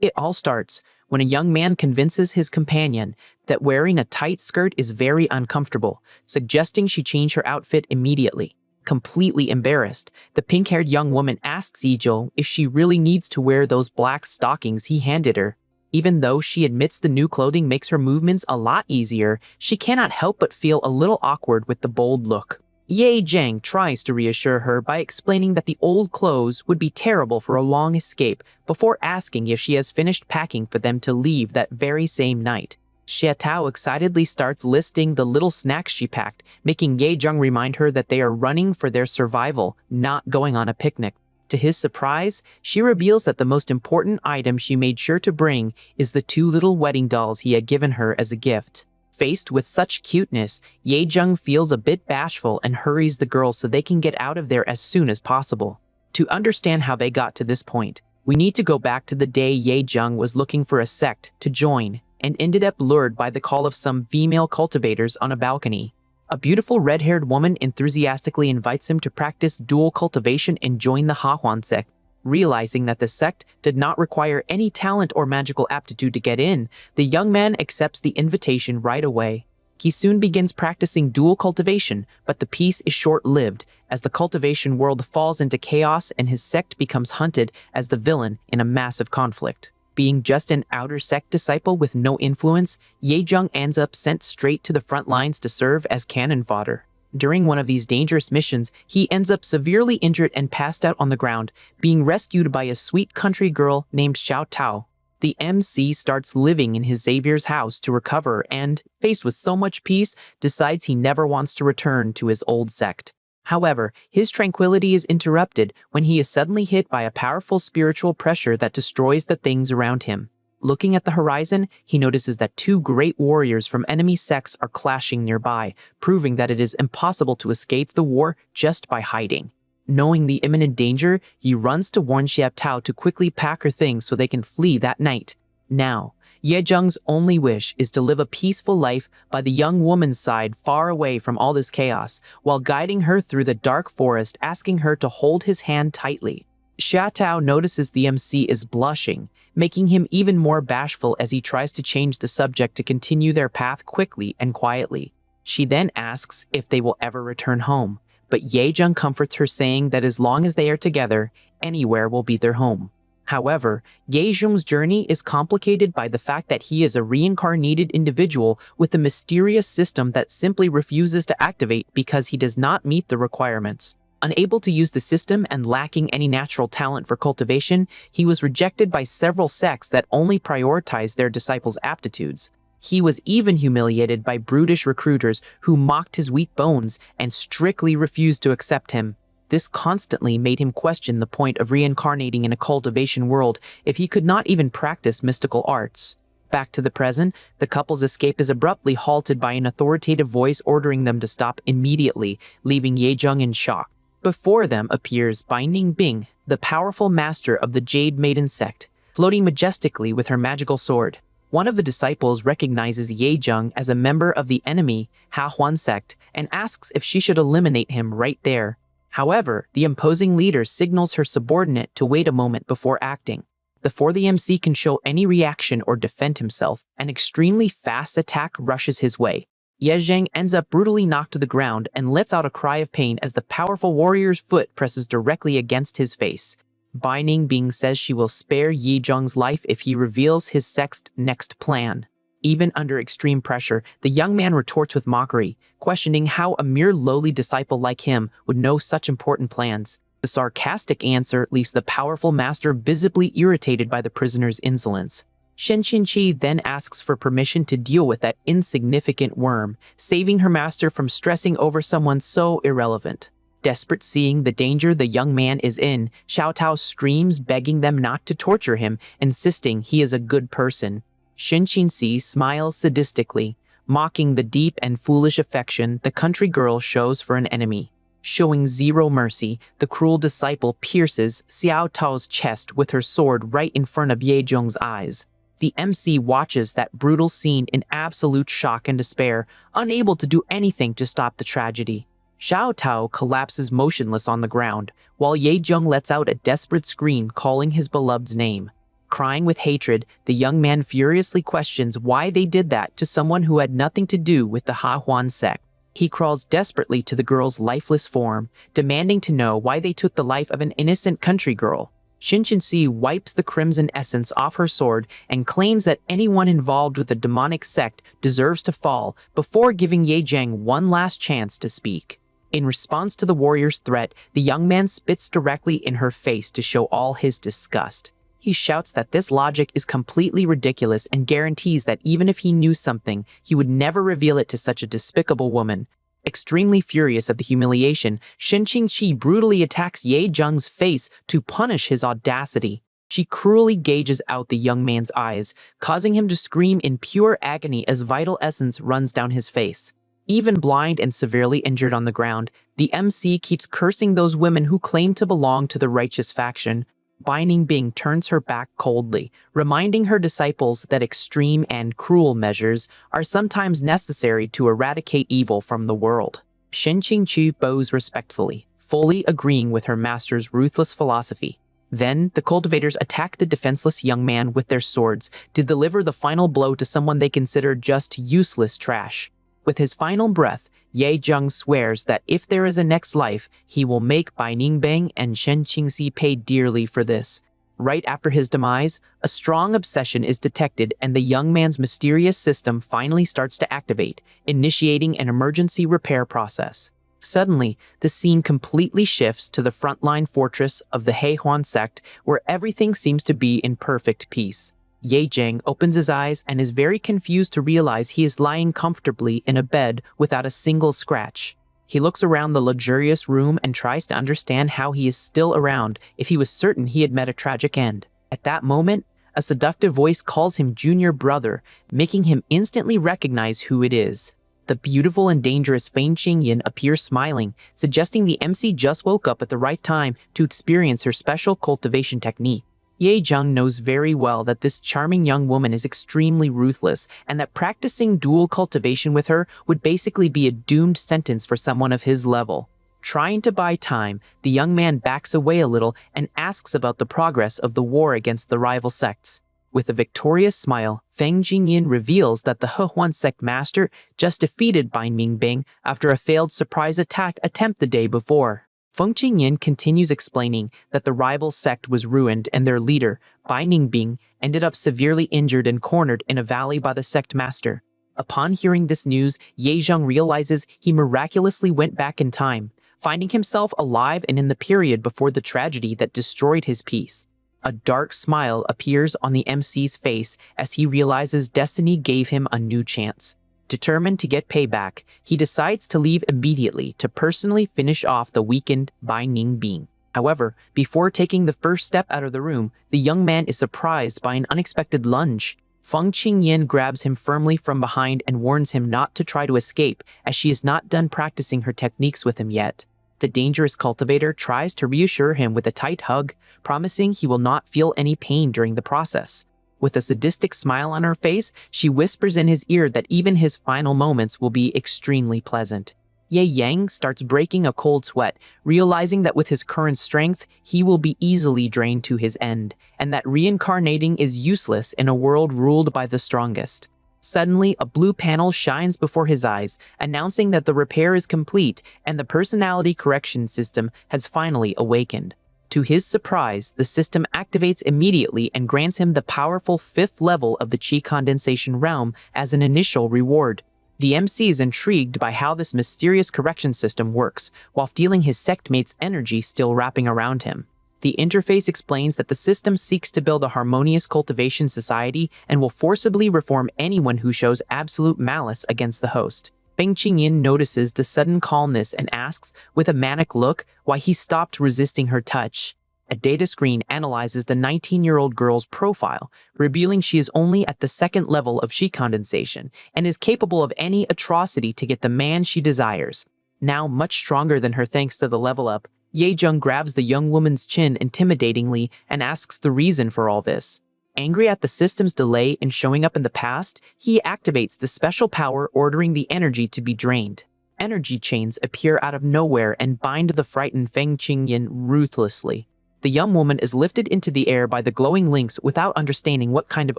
It all starts when a young man convinces his companion that wearing a tight skirt is very uncomfortable, suggesting she change her outfit immediately. Completely embarrassed, the pink-haired young woman asks Ijo if she really needs to wear those black stockings he handed her. Even though she admits the new clothing makes her movements a lot easier, she cannot help but feel a little awkward with the bold look. Ye Zhang tries to reassure her by explaining that the old clothes would be terrible for a long escape before asking if she has finished packing for them to leave that very same night. Xia Tao excitedly starts listing the little snacks she packed, making Ye Zhang remind her that they are running for their survival, not going on a picnic. To his surprise, she reveals that the most important item she made sure to bring is the two little wedding dolls he had given her as a gift. Faced with such cuteness, Ye Zhang feels a bit bashful and hurries the girls so they can get out of there as soon as possible. To understand how they got to this point, we need to go back to the day Ye Zhang was looking for a sect to join and ended up lured by the call of some female cultivators on a balcony. A beautiful red-haired woman enthusiastically invites him to practice dual cultivation and join the Hahuan sect. Realizing that the sect did not require any talent or magical aptitude to get in, the young man accepts the invitation right away. He soon begins practicing dual cultivation, but the peace is short-lived as the cultivation world falls into chaos and his sect becomes hunted as the villain in a massive conflict. Being just an outer sect disciple with no influence, Ye Zhang ends up sent straight to the front lines to serve as cannon fodder. During one of these dangerous missions, he ends up severely injured and passed out on the ground, being rescued by a sweet country girl named Xiao Tao. The MC starts living in his Xavier's house to recover and, faced with so much peace, decides he never wants to return to his old sect. However, his tranquility is interrupted when he is suddenly hit by a powerful spiritual pressure that destroys the things around him. Looking at the horizon, he notices that two great warriors from enemy sects are clashing nearby, proving that it is impossible to escape the war just by hiding. Knowing the imminent danger, he runs to warn Xia Tao to quickly pack her things so they can flee that night. Now, Ye Zhang's only wish is to live a peaceful life by the young woman's side far away from all this chaos, while guiding her through the dark forest, asking her to hold his hand tightly. Xia Tao notices the MC is blushing, making him even more bashful as he tries to change the subject to continue their path quickly and quietly. She then asks if they will ever return home, but Ye Zhang comforts her saying that as long as they are together, anywhere will be their home. However, Ye Zhang's journey is complicated by the fact that he is a reincarnated individual with a mysterious system that simply refuses to activate because he does not meet the requirements. Unable to use the system and lacking any natural talent for cultivation, he was rejected by several sects that only prioritize their disciples' aptitudes. He was even humiliated by brutish recruiters who mocked his weak bones and strictly refused to accept him. This constantly made him question the point of reincarnating in a cultivation world if he could not even practice mystical arts. Back to the present, the couple's escape is abruptly halted by an authoritative voice ordering them to stop immediately, leaving Ye Zhang in shock. Before them appears Binding Bing, the powerful master of the Jade Maiden sect, floating majestically with her magical sword. One of the disciples recognizes Ye Zhang as a member of the enemy Hahuan sect and asks if she should eliminate him right there. However, the imposing leader signals her subordinate to wait a moment before acting. Before the MC can show any reaction or defend himself, an extremely fast attack rushes his way. Ye Zhang ends up brutally knocked to the ground and lets out a cry of pain as the powerful warrior's foot presses directly against his face. Binding Bing says she will spare Ye Zhang's life if he reveals his sect's next plan. Even under extreme pressure, the young man retorts with mockery, questioning how a mere lowly disciple like him would know such important plans. The sarcastic answer leaves the powerful master visibly irritated by the prisoner's insolence. Shen Qinqi then asks for permission to deal with that insignificant worm, saving her master from stressing over someone so irrelevant. Desperate seeing the danger the young man is in, Xiao Tao screams begging them not to torture him, insisting he is a good person. Shen Qinqi smiles sadistically, mocking the deep and foolish affection the country girl shows for an enemy. Showing zero mercy, the cruel disciple pierces Xiao Tao's chest with her sword right in front of Ye Zhang's eyes. The MC watches that brutal scene in absolute shock and despair, unable to do anything to stop the tragedy. Xiao Tao collapses motionless on the ground, while Ye Zhang lets out a desperate scream calling his beloved's name. Crying with hatred, the young man furiously questions why they did that to someone who had nothing to do with the Hahuan sect. He crawls desperately to the girl's lifeless form, demanding to know why they took the life of an innocent country girl. Shinchinsi wipes the crimson essence off her sword and claims that anyone involved with the demonic sect deserves to fall before giving Ye Jiang one last chance to speak. In response to the warrior's threat, the young man spits directly in her face to show all his disgust. He shouts that this logic is completely ridiculous and guarantees that even if he knew something, he would never reveal it to such a despicable woman. Extremely furious at the humiliation, Shin Qingqi brutally attacks Ye Zheng's face to punish his audacity. She cruelly gouges out the young man's eyes, causing him to scream in pure agony as vital essence runs down his face. Even blind and severely injured on the ground, the MC keeps cursing those women who claim to belong to the righteous faction. Bai Ningbing turns her back coldly, reminding her disciples that extreme and cruel measures are sometimes necessary to eradicate evil from the world. Shin Qingqi bows respectfully, fully agreeing with her master's ruthless philosophy. Then, the cultivators attack the defenseless young man with their swords to deliver the final blow to someone they consider just useless trash. With his final breath, Ye Zheng swears that if there is a next life, he will make Bai Ningbing and Shen Qingxi pay dearly for this. Right after his demise, a strong obsession is detected and the young man's mysterious system finally starts to activate, initiating an emergency repair process. Suddenly, the scene completely shifts to the frontline fortress of the Heihuan sect, where everything seems to be in perfect peace. Ye Jiang opens his eyes and is very confused to realize he is lying comfortably in a bed without a single scratch. He looks around the luxurious room and tries to understand how he is still around if he was certain he had met a tragic end. At that moment, a seductive voice calls him junior brother, making him instantly recognize who it is. The beautiful and dangerous Feng Qingyin appears smiling, suggesting the MC just woke up at the right time to experience her special cultivation technique. Ye Zheng knows very well that this charming young woman is extremely ruthless and that practicing dual cultivation with her would basically be a doomed sentence for someone of his level. Trying to buy time, the young man backs away a little and asks about the progress of the war against the rival sects. With a victorious smile, Feng Jingyin reveals that the Hehuan sect master just defeated Bai Ningbing after a failed surprise attack attempt the day before. Feng Qingyin continues explaining that the rival sect was ruined and their leader, Bai Ningbing, ended up severely injured and cornered in a valley by the sect master. Upon hearing this news, Ye Zheng realizes he miraculously went back in time, finding himself alive and in the period before the tragedy that destroyed his peace. A dark smile appears on the MC's face as he realizes destiny gave him a new chance. Determined to get payback, he decides to leave immediately to personally finish off the weakened Bai Ningbing. However, before taking the first step out of the room, the young man is surprised by an unexpected lunge. Feng Qingyin grabs him firmly from behind and warns him not to try to escape, as she is not done practicing her techniques with him yet. The dangerous cultivator tries to reassure him with a tight hug, promising he will not feel any pain during the process. With a sadistic smile on her face, she whispers in his ear that even his final moments will be extremely pleasant. Ye Yang starts breaking a cold sweat, realizing that with his current strength, he will be easily drained to his end, and that reincarnating is useless in a world ruled by the strongest. Suddenly, a blue panel shines before his eyes, announcing that the repair is complete and the personality correction system has finally awakened. To his surprise, the system activates immediately and grants him the powerful 5th level of the Qi condensation realm as an initial reward. The MC is intrigued by how this mysterious correction system works, while feeling his sectmate's energy still wrapping around him. The interface explains that the system seeks to build a harmonious cultivation society and will forcibly reform anyone who shows absolute malice against the host. Feng Qingyin notices the sudden calmness and asks, with a manic look, why he stopped resisting her touch. A data screen analyzes the 19-year-old girl's profile, revealing she is only at the 2nd level of Qi condensation and is capable of any atrocity to get the man she desires. Now much stronger than her thanks to the level up, Ye Zheng grabs the young woman's chin intimidatingly and asks the reason for all this. Angry at the system's delay in showing up in the past, he activates the special power ordering the energy to be drained. Energy chains appear out of nowhere and bind the frightened Feng Qingyin ruthlessly. The young woman is lifted into the air by the glowing links without understanding what kind of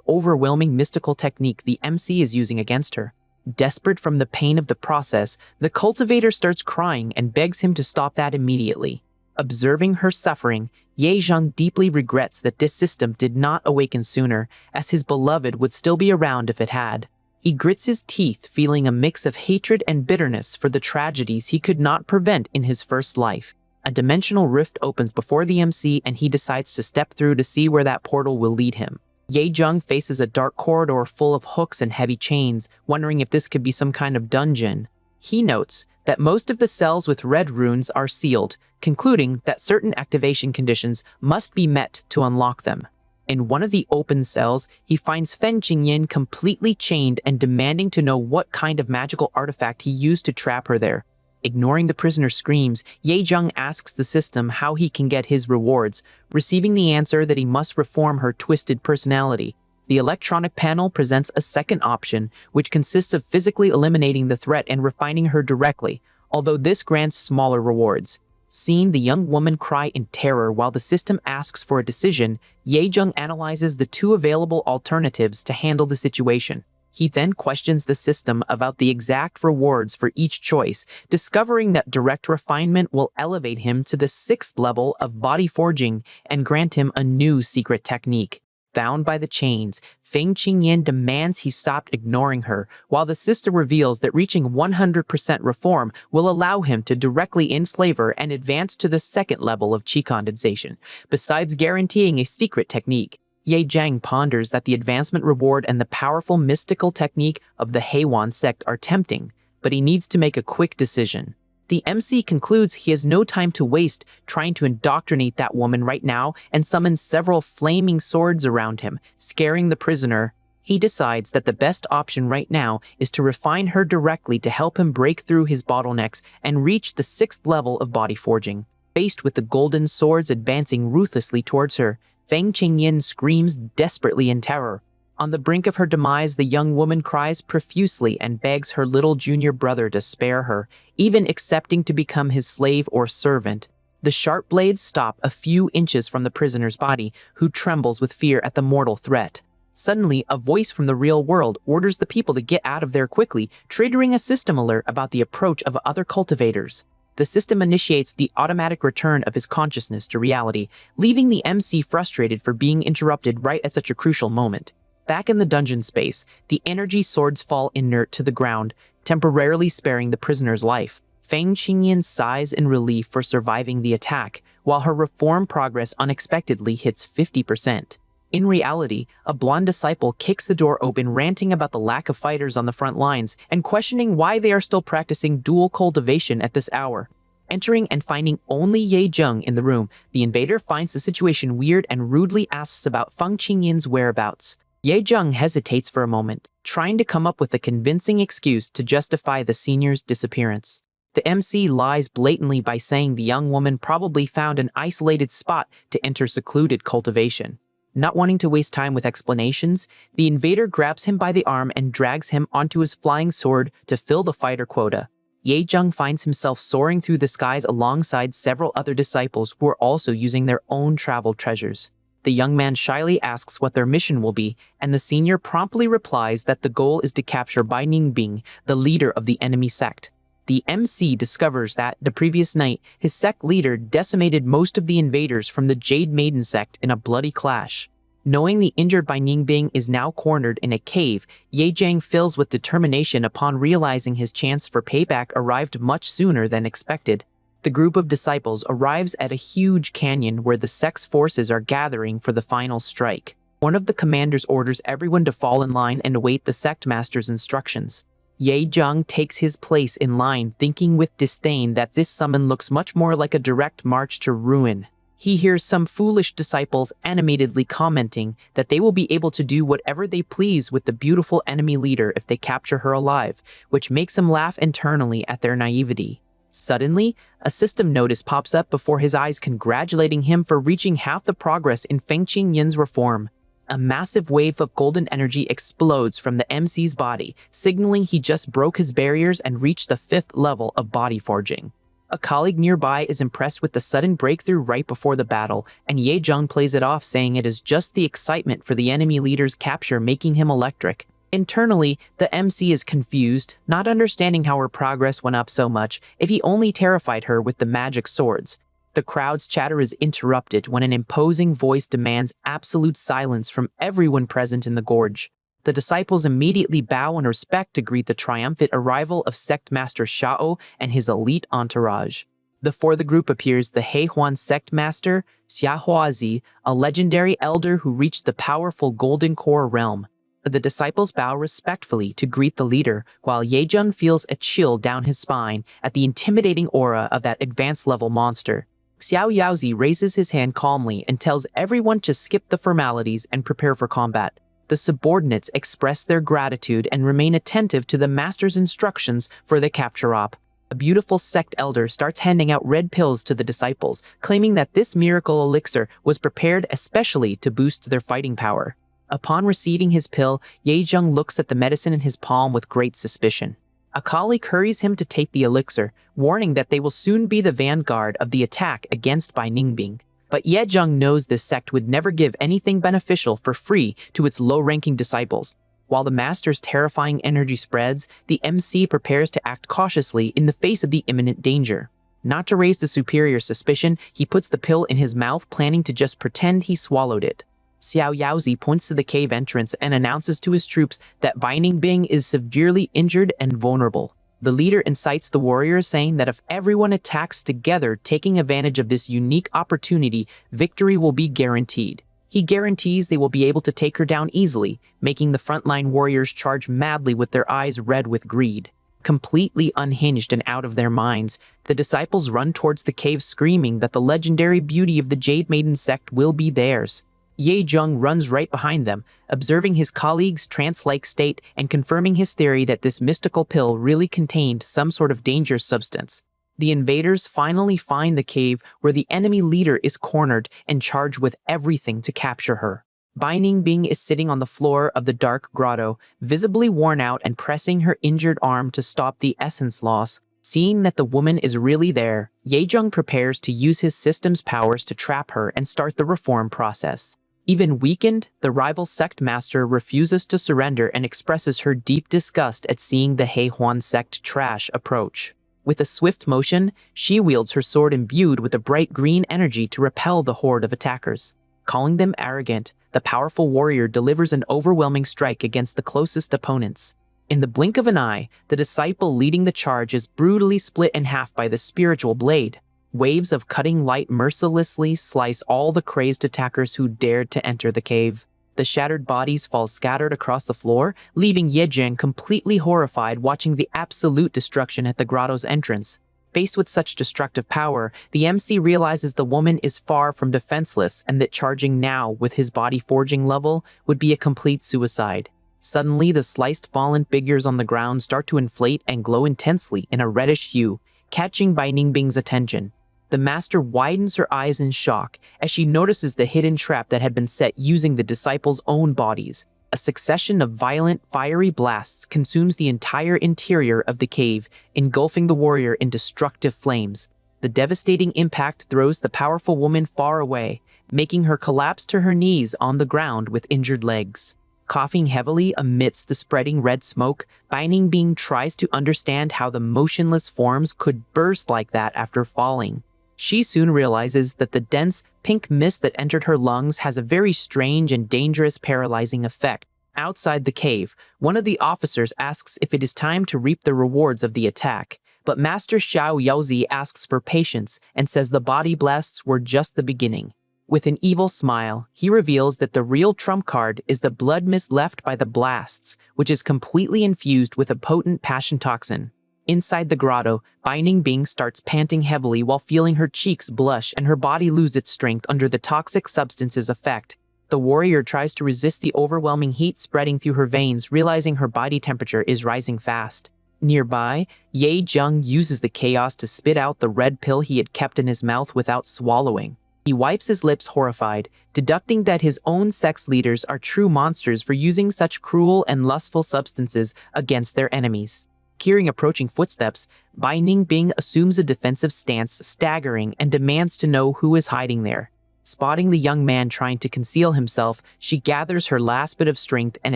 overwhelming mystical technique the MC is using against her. Desperate from the pain of the process, the cultivator starts crying and begs him to stop that immediately. Observing her suffering, Ye Zheng deeply regrets that this system did not awaken sooner, as his beloved would still be around if it had. He grits his teeth, feeling a mix of hatred and bitterness for the tragedies he could not prevent in his first life. A dimensional rift opens before the MC and he decides to step through to see where that portal will lead him. Ye Zheng faces a dark corridor full of hooks and heavy chains, wondering if this could be some kind of dungeon. He notes that most of the cells with red runes are sealed, concluding that certain activation conditions must be met to unlock them. In one of the open cells, he finds Feng Qingyan completely chained and demanding to know what kind of magical artifact he used to trap her there. Ignoring the prisoner's screams, Ye Zheng asks the system how he can get his rewards, receiving the answer that he must reform her twisted personality. The electronic panel presents a second option, which consists of physically eliminating the threat and refining her directly, although this grants smaller rewards. Seeing the young woman cry in terror while the system asks for a decision, Ye Zheng analyzes the two available alternatives to handle the situation. He then questions the system about the exact rewards for each choice, discovering that direct refinement will elevate him to the 6th level of body forging and grant him a new secret technique. Bound by the chains, Feng Qingyan demands he stop ignoring her, while the sister reveals that reaching 100% reform will allow him to directly enslave her and advance to the 2nd level of qi condensation, besides guaranteeing a secret technique. Ye Zheng ponders that the advancement reward and the powerful mystical technique of the Heiwan sect are tempting, but he needs to make a quick decision. The MC concludes he has no time to waste trying to indoctrinate that woman right now and summons several flaming swords around him, scaring the prisoner. He decides that the best option right now is to refine her directly to help him break through his bottlenecks and reach the 6th level of body forging. Faced with the golden swords advancing ruthlessly towards her, Feng Qingyan screams desperately in terror. On the brink of her demise, the young woman cries profusely and begs her little junior brother to spare her, even accepting to become his slave or servant. The sharp blades stop a few inches from the prisoner's body, who trembles with fear at the mortal threat. Suddenly, a voice from the real world orders the people to get out of there quickly, triggering a system alert about the approach of other cultivators. The system initiates the automatic return of his consciousness to reality, leaving the MC frustrated for being interrupted right at such a crucial moment. Back in the dungeon space, the energy swords fall inert to the ground, temporarily sparing the prisoner's life. Feng Qingyan sighs in relief for surviving the attack, while her reform progress unexpectedly hits 50%. In reality, a blonde disciple kicks the door open, ranting about the lack of fighters on the front lines and questioning why they are still practicing dual cultivation at this hour. Entering and finding only Ye Zheng in the room, the invader finds the situation weird and rudely asks about Feng Qingyan's whereabouts. Ye Zheng hesitates for a moment, trying to come up with a convincing excuse to justify the senior's disappearance. The MC lies blatantly by saying the young woman probably found an isolated spot to enter secluded cultivation. Not wanting to waste time with explanations, the invader grabs him by the arm and drags him onto his flying sword to fill the fighter quota. Ye Zheng finds himself soaring through the skies alongside several other disciples who are also using their own travel treasures. The young man shyly asks what their mission will be, and the senior promptly replies that the goal is to capture Bai Ningbing, the leader of the enemy sect. The MC discovers that, the previous night, his sect leader decimated most of the invaders from the Jade Maiden sect in a bloody clash. Knowing the injured Bai Ningbing is now cornered in a cave, Ye Zheng fills with determination upon realizing his chance for payback arrived much sooner than expected. The group of disciples arrives at a huge canyon where the sect's forces are gathering for the final strike. One of the commanders orders everyone to fall in line and await the sect master's instructions. Ye Zheng takes his place in line, thinking with disdain that this summon looks much more like a direct march to ruin. He hears some foolish disciples animatedly commenting that they will be able to do whatever they please with the beautiful enemy leader if they capture her alive, which makes him laugh internally at their naivety. Suddenly, a system notice pops up before his eyes, congratulating him for reaching half the progress in Feng Qingyan's reform. A massive wave of golden energy explodes from the MC's body, signaling he just broke his barriers and reached the 5th level of body forging. A colleague nearby is impressed with the sudden breakthrough right before the battle, and Ye Jung plays it off, saying it is just the excitement for the enemy leader's capture making him electric. Internally, the MC is confused, not understanding how her progress went up so much if he only terrified her with the magic swords. The crowd's chatter is interrupted when an imposing voice demands absolute silence from everyone present in the gorge. The disciples immediately bow in respect to greet the triumphant arrival of Sect Master Shao and his elite entourage. Before the group appears the Heihuan Sect Master, Xiaohuazi, a legendary elder who reached the powerful Golden Core realm. The disciples bow respectfully to greet the leader, while Yejun feels a chill down his spine at the intimidating aura of that advanced-level monster. Xiao Yaozi raises his hand calmly and tells everyone to skip the formalities and prepare for combat. The subordinates express their gratitude and remain attentive to the master's instructions for the capture op. A beautiful sect elder starts handing out red pills to the disciples, claiming that this miracle elixir was prepared especially to boost their fighting power. Upon receiving his pill, Ye Jung looks at the medicine in his palm with great suspicion. A colleague hurries him to take the elixir, warning that they will soon be the vanguard of the attack against Bai Ningbing. But Ye Jung knows this sect would never give anything beneficial for free to its low-ranking disciples. While the master's terrifying energy spreads, the MC prepares to act cautiously in the face of the imminent danger. Not to raise the superior suspicion, he puts the pill in his mouth, planning to just pretend he swallowed it. Xiao Yaozi points to the cave entrance and announces to his troops that Bai Ningbing is severely injured and vulnerable. The leader incites the warriors, saying that if everyone attacks together, taking advantage of this unique opportunity, victory will be guaranteed. He guarantees they will be able to take her down easily, making the frontline warriors charge madly with their eyes red with greed. Completely unhinged and out of their minds, the disciples run towards the cave, screaming that the legendary beauty of the Jade Maiden sect will be theirs. Ye Jung runs right behind them, observing his colleague's trance-like state and confirming his theory that this mystical pill really contained some sort of dangerous substance. The invaders finally find the cave where the enemy leader is cornered and charged with everything to capture her. Bai Ningbing is sitting on the floor of the dark grotto, visibly worn out and pressing her injured arm to stop the essence loss. Seeing that the woman is really there, Ye Jung prepares to use his system's powers to trap her and start the reform process. Even weakened, the rival sect master refuses to surrender and expresses her deep disgust at seeing the Heihuan sect trash approach. With a swift motion, she wields her sword imbued with a bright green energy to repel the horde of attackers. Calling them arrogant, the powerful warrior delivers an overwhelming strike against the closest opponents. In the blink of an eye, the disciple leading the charge is brutally split in half by the spiritual blade. Waves of cutting light mercilessly slice all the crazed attackers who dared to enter the cave. The shattered bodies fall scattered across the floor, leaving Yejun completely horrified watching the absolute destruction at the grotto's entrance. Faced with such destructive power, the MC realizes the woman is far from defenseless and that charging now with his body forging level would be a complete suicide. Suddenly, the sliced fallen figures on the ground start to inflate and glow intensely in a reddish hue, catching Bai Ningbing's attention. The master widens her eyes in shock as she notices the hidden trap that had been set using the disciples' own bodies. A succession of violent, fiery blasts consumes the entire interior of the cave, engulfing the warrior in destructive flames. The devastating impact throws the powerful woman far away, making her collapse to her knees on the ground with injured legs. Coughing heavily amidst the spreading red smoke, Bai Ningbing tries to understand how the motionless forms could burst like that after falling. She soon realizes that the dense, pink mist that entered her lungs has a very strange and dangerous paralyzing effect. Outside the cave, one of the officers asks if it is time to reap the rewards of the attack, but Master Xiao Yaozi asks for patience and says the body blasts were just the beginning. With an evil smile, he reveals that the real trump card is the blood mist left by the blasts, which is completely infused with a potent passion toxin. Inside the grotto, Bai Ningbing starts panting heavily while feeling her cheeks blush and her body lose its strength under the toxic substance's effect. The warrior tries to resist the overwhelming heat spreading through her veins, realizing her body temperature is rising fast. Nearby, Ye Jung uses the chaos to spit out the red pill he had kept in his mouth without swallowing. He wipes his lips horrified, deducting that his own sex leaders are true monsters for using such cruel and lustful substances against their enemies. Hearing approaching footsteps, Bai Ningbing assumes a defensive stance, staggering, and demands to know who is hiding there. Spotting the young man trying to conceal himself, she gathers her last bit of strength and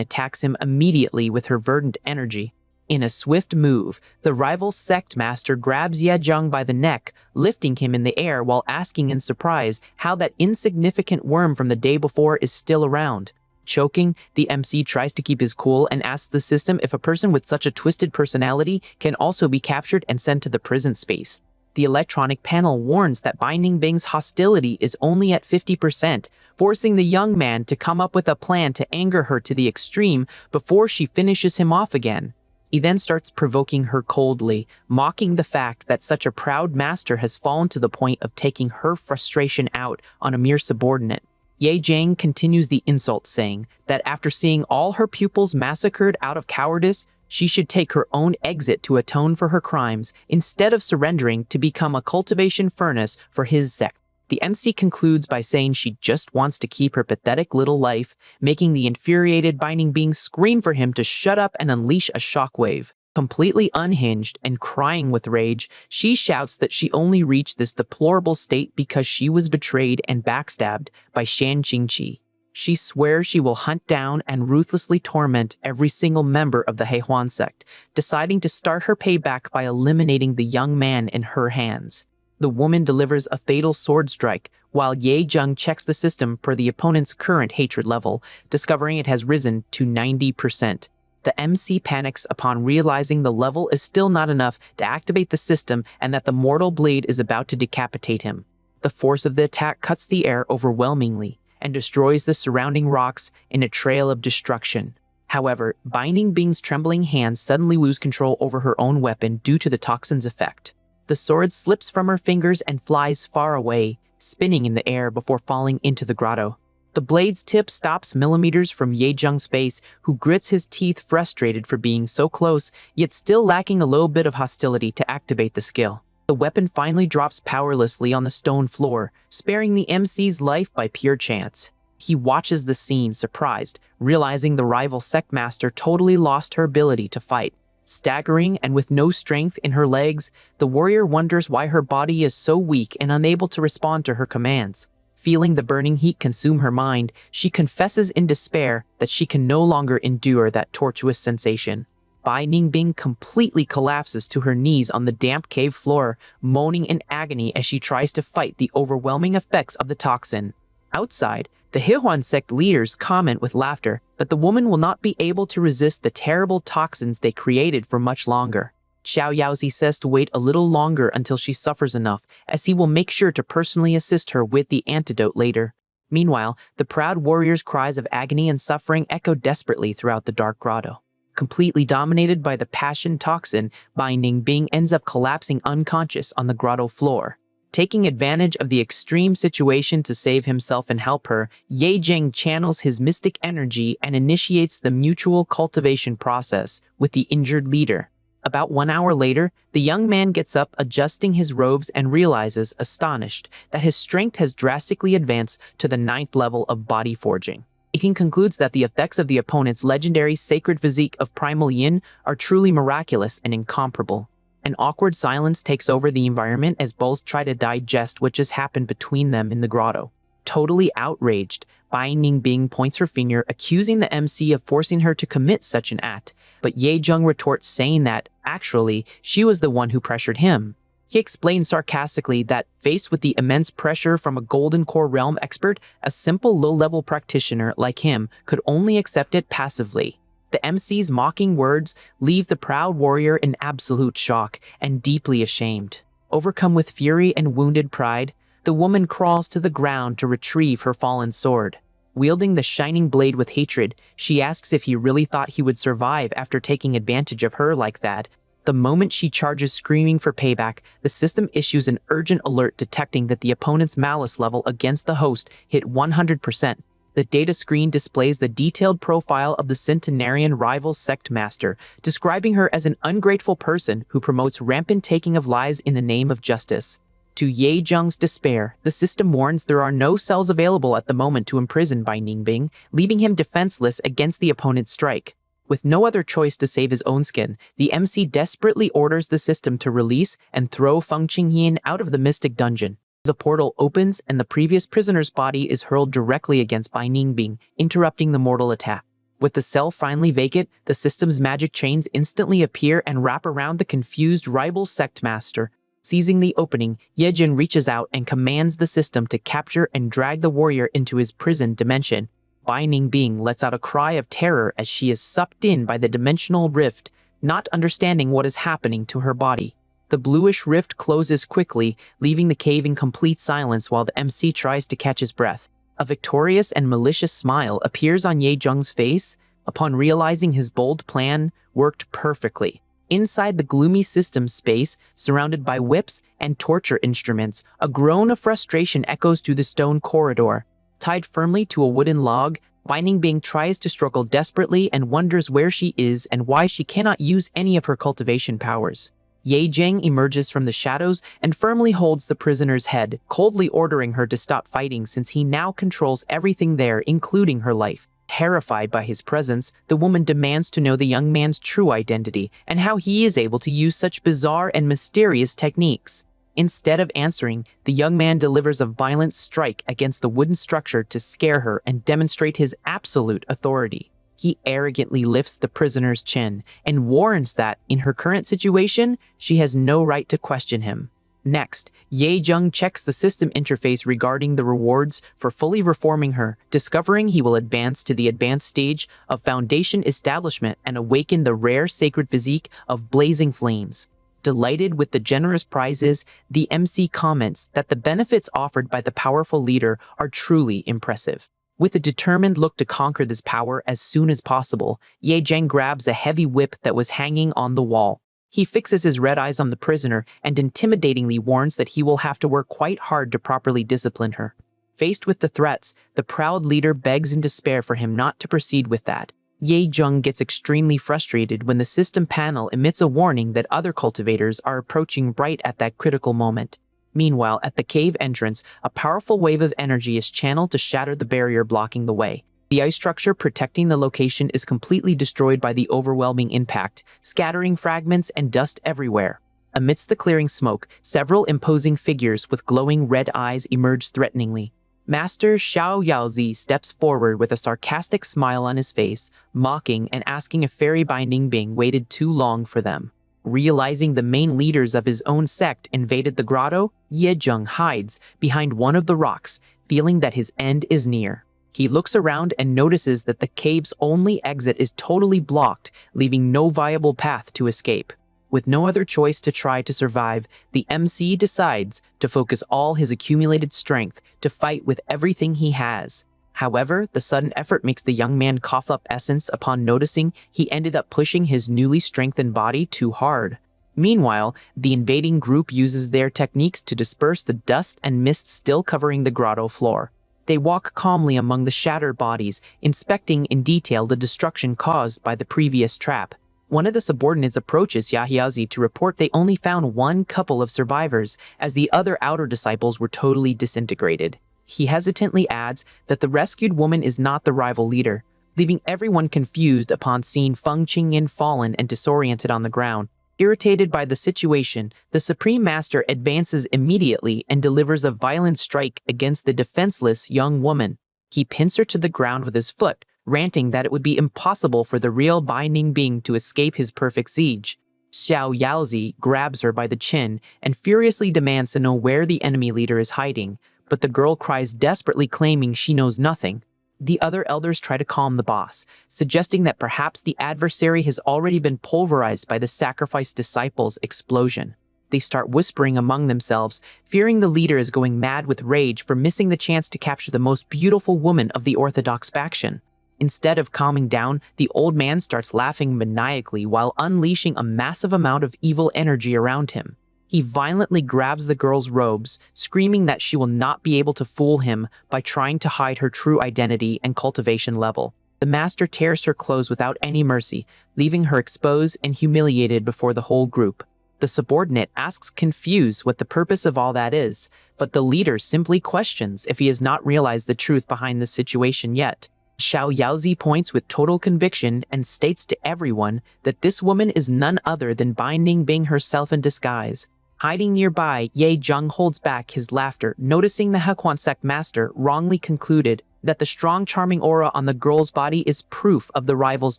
attacks him immediately with her verdant energy. In a swift move, the rival sect master grabs Ye Zheng by the neck, lifting him in the air while asking in surprise how that insignificant worm from the day before is still around. Choking, the MC tries to keep his cool and asks the system if a person with such a twisted personality can also be captured and sent to the prison space. The electronic panel warns that Bai Ningbing's hostility is only at 50%, forcing the young man to come up with a plan to anger her to the extreme before she finishes him off again. He then starts provoking her coldly, mocking the fact that such a proud master has fallen to the point of taking her frustration out on a mere subordinate. Ye Zheng continues the insult, saying that after seeing all her pupils massacred out of cowardice, she should take her own exit to atone for her crimes instead of surrendering to become a cultivation furnace for his sect. The MC concludes by saying she just wants to keep her pathetic little life, making the infuriated Bai Ningbing scream for him to shut up and unleash a shockwave. Completely unhinged and crying with rage, she shouts that she only reached this deplorable state because she was betrayed and backstabbed by Shan Qingqi. She swears she will hunt down and ruthlessly torment every single member of the Heihuan sect, deciding to start her payback by eliminating the young man in her hands. The woman delivers a fatal sword strike, while Ye Zheng checks the system for the opponent's current hatred level, discovering it has risen to 90%. The MC panics upon realizing the level is still not enough to activate the system and that the mortal blade is about to decapitate him. The force of the attack cuts the air overwhelmingly and destroys the surrounding rocks in a trail of destruction. However, Bai Ningbing's trembling hands suddenly lose control over her own weapon due to the toxin's effect. The sword slips from her fingers and flies far away, spinning in the air before falling into the grotto. The blade's tip stops millimeters from Ye Zheng's face, who grits his teeth frustrated for being so close, yet still lacking a little bit of hostility to activate the skill. The weapon finally drops powerlessly on the stone floor, sparing the MC's life by pure chance. He watches the scene, surprised, realizing the rival sect master totally lost her ability to fight. Staggering and with no strength in her legs, the warrior wonders why her body is so weak and unable to respond to her commands. Feeling the burning heat consume her mind, she confesses in despair that she can no longer endure that tortuous sensation. Bai Ningbing completely collapses to her knees on the damp cave floor, moaning in agony as she tries to fight the overwhelming effects of the toxin. Outside, the Heihuan sect leaders comment with laughter, but the woman will not be able to resist the terrible toxins they created for much longer. Xiao Yaozi says to wait a little longer until she suffers enough, as he will make sure to personally assist her with the antidote later. Meanwhile, the proud warrior's cries of agony and suffering echo desperately throughout the dark grotto. Completely dominated by the passion toxin, Bai Ningbing ends up collapsing unconscious on the grotto floor. Taking advantage of the extreme situation to save himself and help her, Ye Zheng channels his mystic energy and initiates the mutual cultivation process with the injured leader. About 1 hour later, the young man gets up, adjusting his robes, and realizes, astonished, that his strength has drastically advanced to the 9th level of body forging. He concludes that the effects of the opponent's legendary sacred physique of primal yin are truly miraculous and incomparable. An awkward silence takes over the environment as both try to digest what just happened between them in the grotto. Totally outraged, Bai Ningbing points her finger, accusing the MC of forcing her to commit such an act, but Ye Zheng retorts, saying that, actually, she was the one who pressured him. He explains sarcastically that, faced with the immense pressure from a Golden Core realm expert, a simple low-level practitioner like him could only accept it passively. The MC's mocking words leave the proud warrior in absolute shock and deeply ashamed. Overcome with fury and wounded pride, the woman crawls to the ground to retrieve her fallen sword. Wielding the shining blade with hatred, she asks if he really thought he would survive after taking advantage of her like that. The moment she charges screaming for payback, the system issues an urgent alert detecting that the opponent's malice level against the host hit 100%. The data screen displays the detailed profile of the centenarian rival sect master, describing her as an ungrateful person who promotes rampant taking of lives in the name of justice. To Ye Zheng's despair, the system warns there are no cells available at the moment to imprison Bai Ningbing, leaving him defenseless against the opponent's strike. With no other choice to save his own skin, the MC desperately orders the system to release and throw Feng Qingyin out of the mystic dungeon. The portal opens and the previous prisoner's body is hurled directly against Bai Ningbing, interrupting the mortal attack. With the cell finally vacant, the system's magic chains instantly appear and wrap around the confused rival sect master. Seizing the opening, Ye Jin reaches out and commands the system to capture and drag the warrior into his prison dimension. Bai Ningbing lets out a cry of terror as she is sucked in by the dimensional rift, not understanding what is happening to her body. The bluish rift closes quickly, leaving the cave in complete silence while the MC tries to catch his breath. A victorious and malicious smile appears on Ye Jung's face upon realizing his bold plan worked perfectly. Inside the gloomy system space, surrounded by whips and torture instruments, a groan of frustration echoes through the stone corridor. Tied firmly to a wooden log, Bai Ningbing tries to struggle desperately and wonders where she is and why she cannot use any of her cultivation powers. Ye Jing emerges from the shadows and firmly holds the prisoner's head, coldly ordering her to stop fighting since he now controls everything there, including her life. Terrified by his presence, the woman demands to know the young man's true identity and how he is able to use such bizarre and mysterious techniques. Instead of answering, the young man delivers a violent strike against the wooden structure to scare her and demonstrate his absolute authority. He arrogantly lifts the prisoner's chin and warns that, in her current situation, she has no right to question him. Next, Ye Jung checks the system interface regarding the rewards for fully reforming her, discovering he will advance to the advanced stage of Foundation Establishment and awaken the rare sacred physique of Blazing Flames. Delighted with the generous prizes, the MC comments that the benefits offered by the powerful leader are truly impressive. With a determined look to conquer this power as soon as possible, Ye Jing grabs a heavy whip that was hanging on the wall. He fixes his red eyes on the prisoner and intimidatingly warns that he will have to work quite hard to properly discipline her. Faced with the threats, the proud leader begs in despair for him not to proceed with that. Ye Jung gets extremely frustrated when the system panel emits a warning that other cultivators are approaching right at that critical moment. Meanwhile, at the cave entrance, a powerful wave of energy is channeled to shatter the barrier blocking the way. The ice structure protecting the location is completely destroyed by the overwhelming impact, scattering fragments and dust everywhere. Amidst the clearing smoke, several imposing figures with glowing red eyes emerge threateningly. Master Xiao Yaozi steps forward with a sarcastic smile on his face, mocking and asking if Fairy Bai Ningbing waited too long for them. Realizing the main leaders of his own sect invaded the grotto, Ye Jung hides behind one of the rocks, feeling that his end is near. He looks around and notices that the cave's only exit is totally blocked, leaving no viable path to escape. With no other choice to try to survive, the MC decides to focus all his accumulated strength to fight with everything he has. However, the sudden effort makes the young man cough up essence upon noticing he ended up pushing his newly strengthened body too hard. Meanwhile, the invading group uses their techniques to disperse the dust and mist still covering the grotto floor. They walk calmly among the shattered bodies, inspecting in detail the destruction caused by the previous trap. One of the subordinates approaches Yahiazi to report they only found one couple of survivors, as the other outer disciples were totally disintegrated. He hesitantly adds that the rescued woman is not the rival leader, leaving everyone confused upon seeing Feng Qingyin fallen and disoriented on the ground. Irritated by the situation, the Supreme Master advances immediately and delivers a violent strike against the defenseless young woman. He pins her to the ground with his foot, ranting that it would be impossible for the real Bai Ningbing to escape his perfect siege. Xiao Yaozi grabs her by the chin and furiously demands to know where the enemy leader is hiding, but the girl cries desperately, claiming she knows nothing. The other elders try to calm the boss, suggesting that perhaps the adversary has already been pulverized by the sacrificed disciples' explosion. They start whispering among themselves, fearing the leader is going mad with rage for missing the chance to capture the most beautiful woman of the Orthodox faction. Instead of calming down, the old man starts laughing maniacally while unleashing a massive amount of evil energy around him. He violently grabs the girl's robes, screaming that she will not be able to fool him by trying to hide her true identity and cultivation level. The master tears her clothes without any mercy, leaving her exposed and humiliated before the whole group. The subordinate asks confused what the purpose of all that is, but the leader simply questions if he has not realized the truth behind the situation yet. Xiao Yaozi points with total conviction and states to everyone that this woman is none other than Bai Ningbing herself in disguise. Hiding nearby, Ye Zheng holds back his laughter, noticing the Hequansect master wrongly concluded that the strong charming aura on the girl's body is proof of the rival's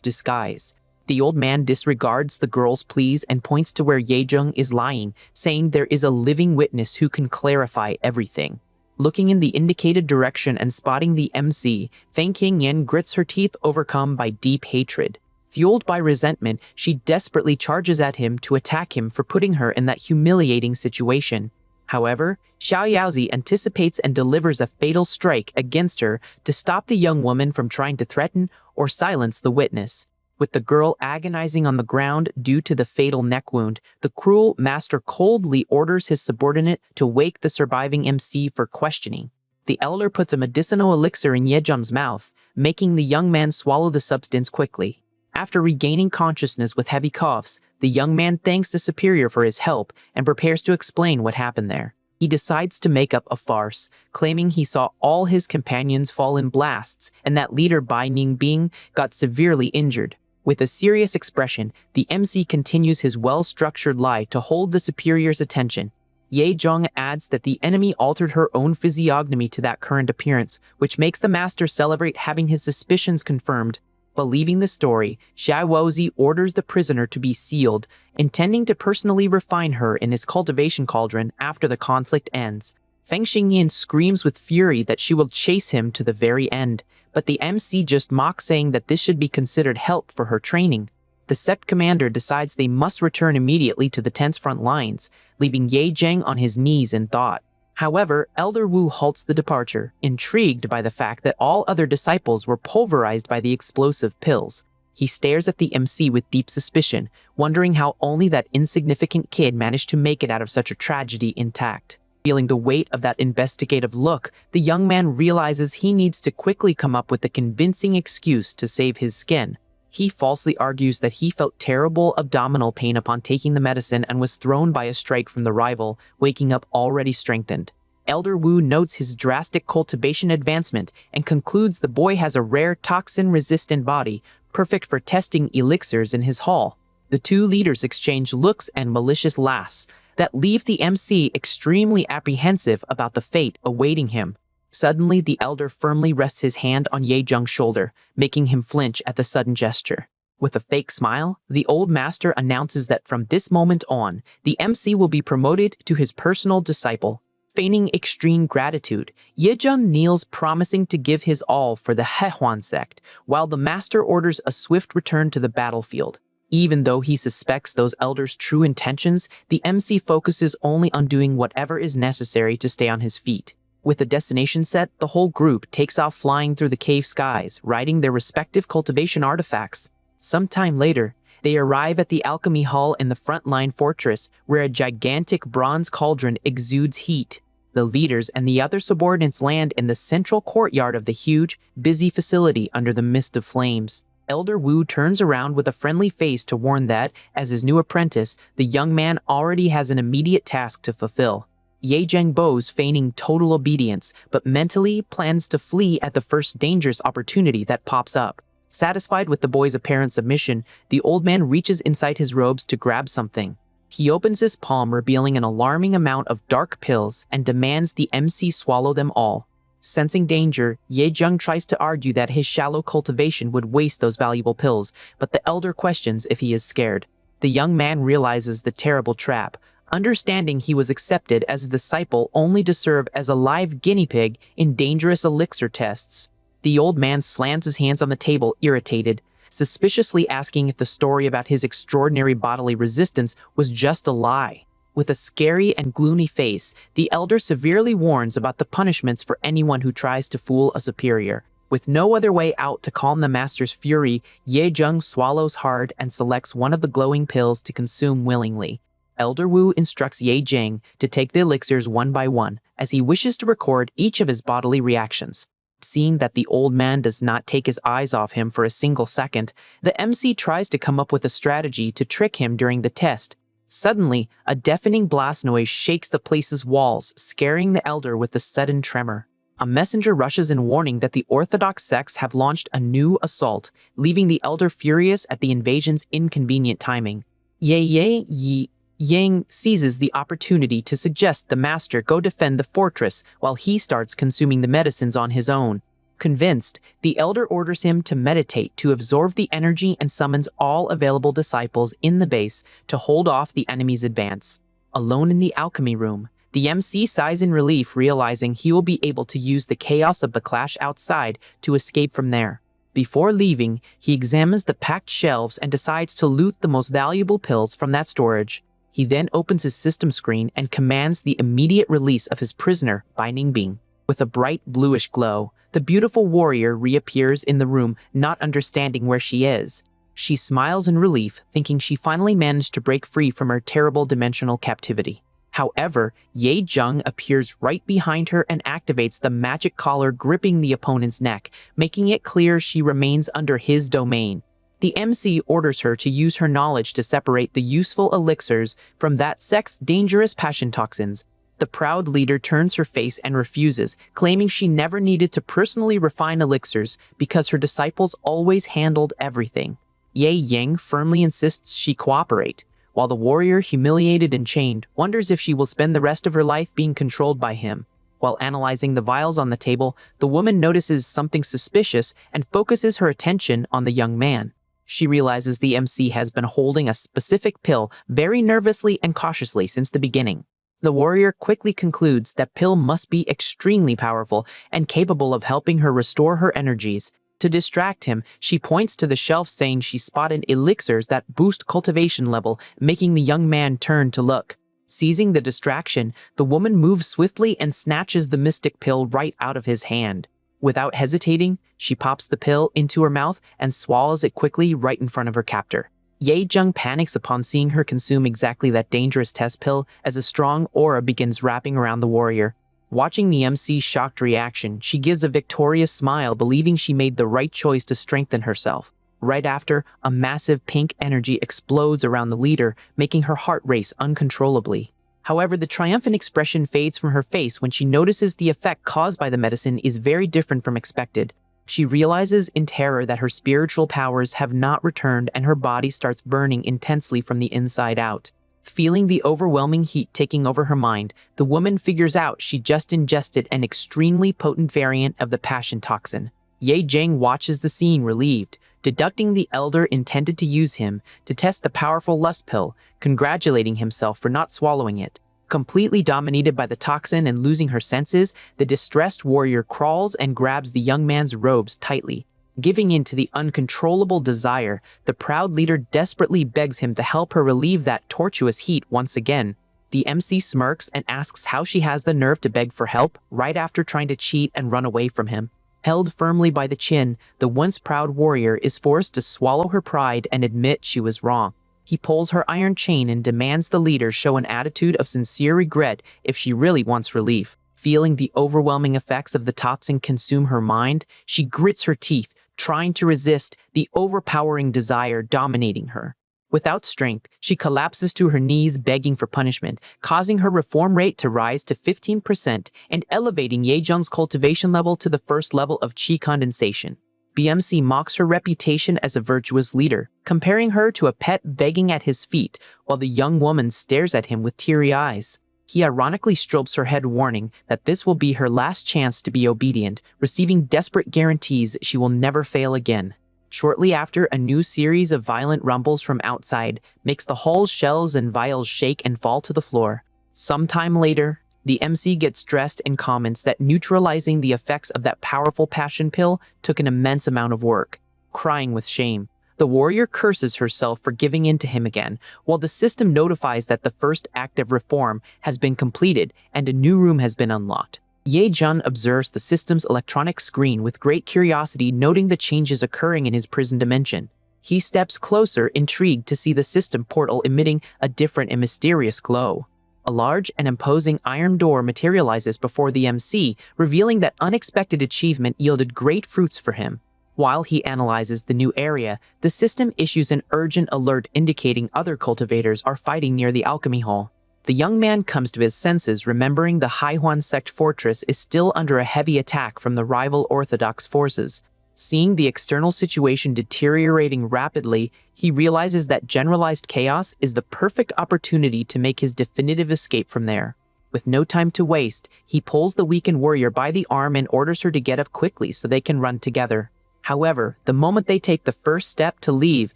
disguise. The old man disregards the girl's pleas and points to where Ye Zheng is lying, saying there is a living witness who can clarify everything. Looking in the indicated direction and spotting the MC, Feng Qingyan grits her teeth, overcome by deep hatred. Fueled by resentment, she desperately charges at him to attack him for putting her in that humiliating situation. However, Xiao Yaozi anticipates and delivers a fatal strike against her to stop the young woman from trying to threaten or silence the witness. With the girl agonizing on the ground due to the fatal neck wound, the cruel master coldly orders his subordinate to wake the surviving MC for questioning. The elder puts a medicinal elixir in Ye Zheng's mouth, making the young man swallow the substance quickly. After regaining consciousness with heavy coughs, the young man thanks the superior for his help and prepares to explain what happened there. He decides to make up a farce, claiming he saw all his companions fall in blasts and that leader Bai Ningbing got severely injured. With a serious expression, the MC continues his well-structured lie to hold the superior's attention. Ye Zheng adds that the enemy altered her own physiognomy to that current appearance, which makes the master celebrate having his suspicions confirmed. Believing the story, Xiao Yaozi orders the prisoner to be sealed, intending to personally refine her in his cultivation cauldron after the conflict ends. Feng Xingyin screams with fury that she will chase him to the very end, but the MC just mocks, saying that this should be considered help for her training. The sect commander decides they must return immediately to the tent's front lines, leaving Ye Zheng on his knees in thought. However, Elder Wu halts the departure, intrigued by the fact that all other disciples were pulverized by the explosive pills. He stares at the MC with deep suspicion, wondering how only that insignificant kid managed to make it out of such a tragedy intact. Feeling the weight of that investigative look, the young man realizes he needs to quickly come up with a convincing excuse to save his skin. He falsely argues that he felt terrible abdominal pain upon taking the medicine and was thrown by a strike from the rival, waking up already strengthened. Elder Wu notes his drastic cultivation advancement and concludes the boy has a rare toxin-resistant body, perfect for testing elixirs in his hall. The two leaders exchange looks and malicious laughs that leave the MC extremely apprehensive about the fate awaiting him. Suddenly, the elder firmly rests his hand on Ye Zheng's shoulder, making him flinch at the sudden gesture. With a fake smile, the old master announces that from this moment on, the MC will be promoted to his personal disciple. Feigning extreme gratitude, Ye Zheng kneels, promising to give his all for the Hehuan sect, while the master orders a swift return to the battlefield. Even though he suspects those elders' true intentions, the MC focuses only on doing whatever is necessary to stay on his feet. With the destination set, the whole group takes off flying through the cave skies, riding their respective cultivation artifacts. Sometime later, they arrive at the alchemy hall in the frontline fortress, where a gigantic bronze cauldron exudes heat. The leaders and the other subordinates land in the central courtyard of the huge, busy facility under the mist of flames. Elder Wu turns around with a friendly face to warn that, as his new apprentice, the young man already has an immediate task to fulfill. Ye Zheng bows, feigning total obedience, but mentally plans to flee at the first dangerous opportunity that pops up. Satisfied with the boy's apparent submission, the old man reaches inside his robes to grab something. He opens his palm, revealing an alarming amount of dark pills, and demands the MC swallow them all. Sensing danger, Ye Zheng tries to argue that his shallow cultivation would waste those valuable pills, but the elder questions if he is scared. The young man realizes the terrible trap, understanding he was accepted as a disciple only to serve as a live guinea pig in dangerous elixir tests. The old man slams his hands on the table, irritated, suspiciously asking if the story about his extraordinary bodily resistance was just a lie. With a scary and gloomy face, the elder severely warns about the punishments for anyone who tries to fool a superior. With no other way out to calm the master's fury, Ye Zheng swallows hard and selects one of the glowing pills to consume willingly. Elder Wu instructs Ye Zheng to take the elixirs one by one, as he wishes to record each of his bodily reactions. Seeing that the old man does not take his eyes off him for a single second, the MC tries to come up with a strategy to trick him during the test. Suddenly, a deafening blast noise shakes the place's walls, scaring the elder with a sudden tremor. A messenger rushes in warning that the Orthodox sects have launched a new assault, leaving the elder furious at the invasion's inconvenient timing. Yang seizes the opportunity to suggest the master go defend the fortress while he starts consuming the medicines on his own. Convinced, the elder orders him to meditate to absorb the energy and summons all available disciples in the base to hold off the enemy's advance. Alone in the alchemy room, the MC sighs in relief, realizing he will be able to use the chaos of the clash outside to escape from there. Before leaving, he examines the packed shelves and decides to loot the most valuable pills from that storage. He then opens his system screen and commands the immediate release of his prisoner, Bai Ningbing. With a bright bluish glow, the beautiful warrior reappears in the room, not understanding where she is. She smiles in relief, thinking she finally managed to break free from her terrible dimensional captivity. However, Ye Zheng appears right behind her and activates the magic collar gripping the opponent's neck, making it clear she remains under his domain. The MC orders her to use her knowledge to separate the useful elixirs from that sect's dangerous passion toxins. The proud leader turns her face and refuses, claiming she never needed to personally refine elixirs because her disciples always handled everything. Ye Yang firmly insists she cooperate, while the warrior, humiliated and chained, wonders if she will spend the rest of her life being controlled by him. While analyzing the vials on the table, the woman notices something suspicious and focuses her attention on the young man. She realizes the MC has been holding a specific pill very nervously and cautiously since the beginning. The warrior quickly concludes that pill must be extremely powerful and capable of helping her restore her energies. To distract him, she points to the shelf, saying she spotted elixirs that boost cultivation level, making the young man turn to look. Seizing the distraction, the woman moves swiftly and snatches the mystic pill right out of his hand. Without hesitating, she pops the pill into her mouth and swallows it quickly right in front of her captor. Ye Zheng panics upon seeing her consume exactly that dangerous test pill as a strong aura begins wrapping around the warrior. Watching the MC's shocked reaction, she gives a victorious smile, believing she made the right choice to strengthen herself. Right after, a massive pink energy explodes around the leader, making her heart race uncontrollably. However, the triumphant expression fades from her face when she notices the effect caused by the medicine is very different from expected. She realizes in terror that her spiritual powers have not returned and her body starts burning intensely from the inside out. Feeling the overwhelming heat taking over her mind, the woman figures out she just ingested an extremely potent variant of the passion toxin. Ye Zheng watches the scene relieved, deducting the elder intended to use him to test the powerful lust pill, congratulating himself for not swallowing it. Completely dominated by the toxin and losing her senses, the distressed warrior crawls and grabs the young man's robes tightly. Giving in to the uncontrollable desire, the proud leader desperately begs him to help her relieve that tortuous heat once again. The MC smirks and asks how she has the nerve to beg for help right after trying to cheat and run away from him. Held firmly by the chin, the once proud warrior is forced to swallow her pride and admit she was wrong. He pulls her iron chain and demands the leader show an attitude of sincere regret if she really wants relief. Feeling the overwhelming effects of the toxin consume her mind, she grits her teeth, trying to resist the overpowering desire dominating her. Without strength, she collapses to her knees, begging for punishment, causing her reform rate to rise to 15% and elevating Ye Zheng's cultivation level to the first level of qi condensation. BMC mocks her reputation as a virtuous leader, comparing her to a pet begging at his feet, while the young woman stares at him with teary eyes. He ironically strokes her head, warning that this will be her last chance to be obedient, receiving desperate guarantees she will never fail again. Shortly after, a new series of violent rumbles from outside makes the whole shelves and vials shake and fall to the floor. Sometime later, the MC gets dressed and comments that neutralizing the effects of that powerful passion pill took an immense amount of work. Crying with shame, the warrior curses herself for giving in to him again, while the system notifies that the first act of reform has been completed and a new room has been unlocked. Ye Zheng observes the system's electronic screen with great curiosity, noting the changes occurring in his prison dimension. He steps closer, intrigued to see the system portal emitting a different and mysterious glow. A large and imposing iron door materializes before the MC, revealing that unexpected achievement yielded great fruits for him. While he analyzes the new area, the system issues an urgent alert indicating other cultivators are fighting near the alchemy hall. The young man comes to his senses, remembering the Haihuan sect fortress is still under a heavy attack from the rival Orthodox forces. Seeing the external situation deteriorating rapidly, he realizes that generalized chaos is the perfect opportunity to make his definitive escape from there. With no time to waste, he pulls the weakened warrior by the arm and orders her to get up quickly so they can run together. However, the moment they take the first step to leave,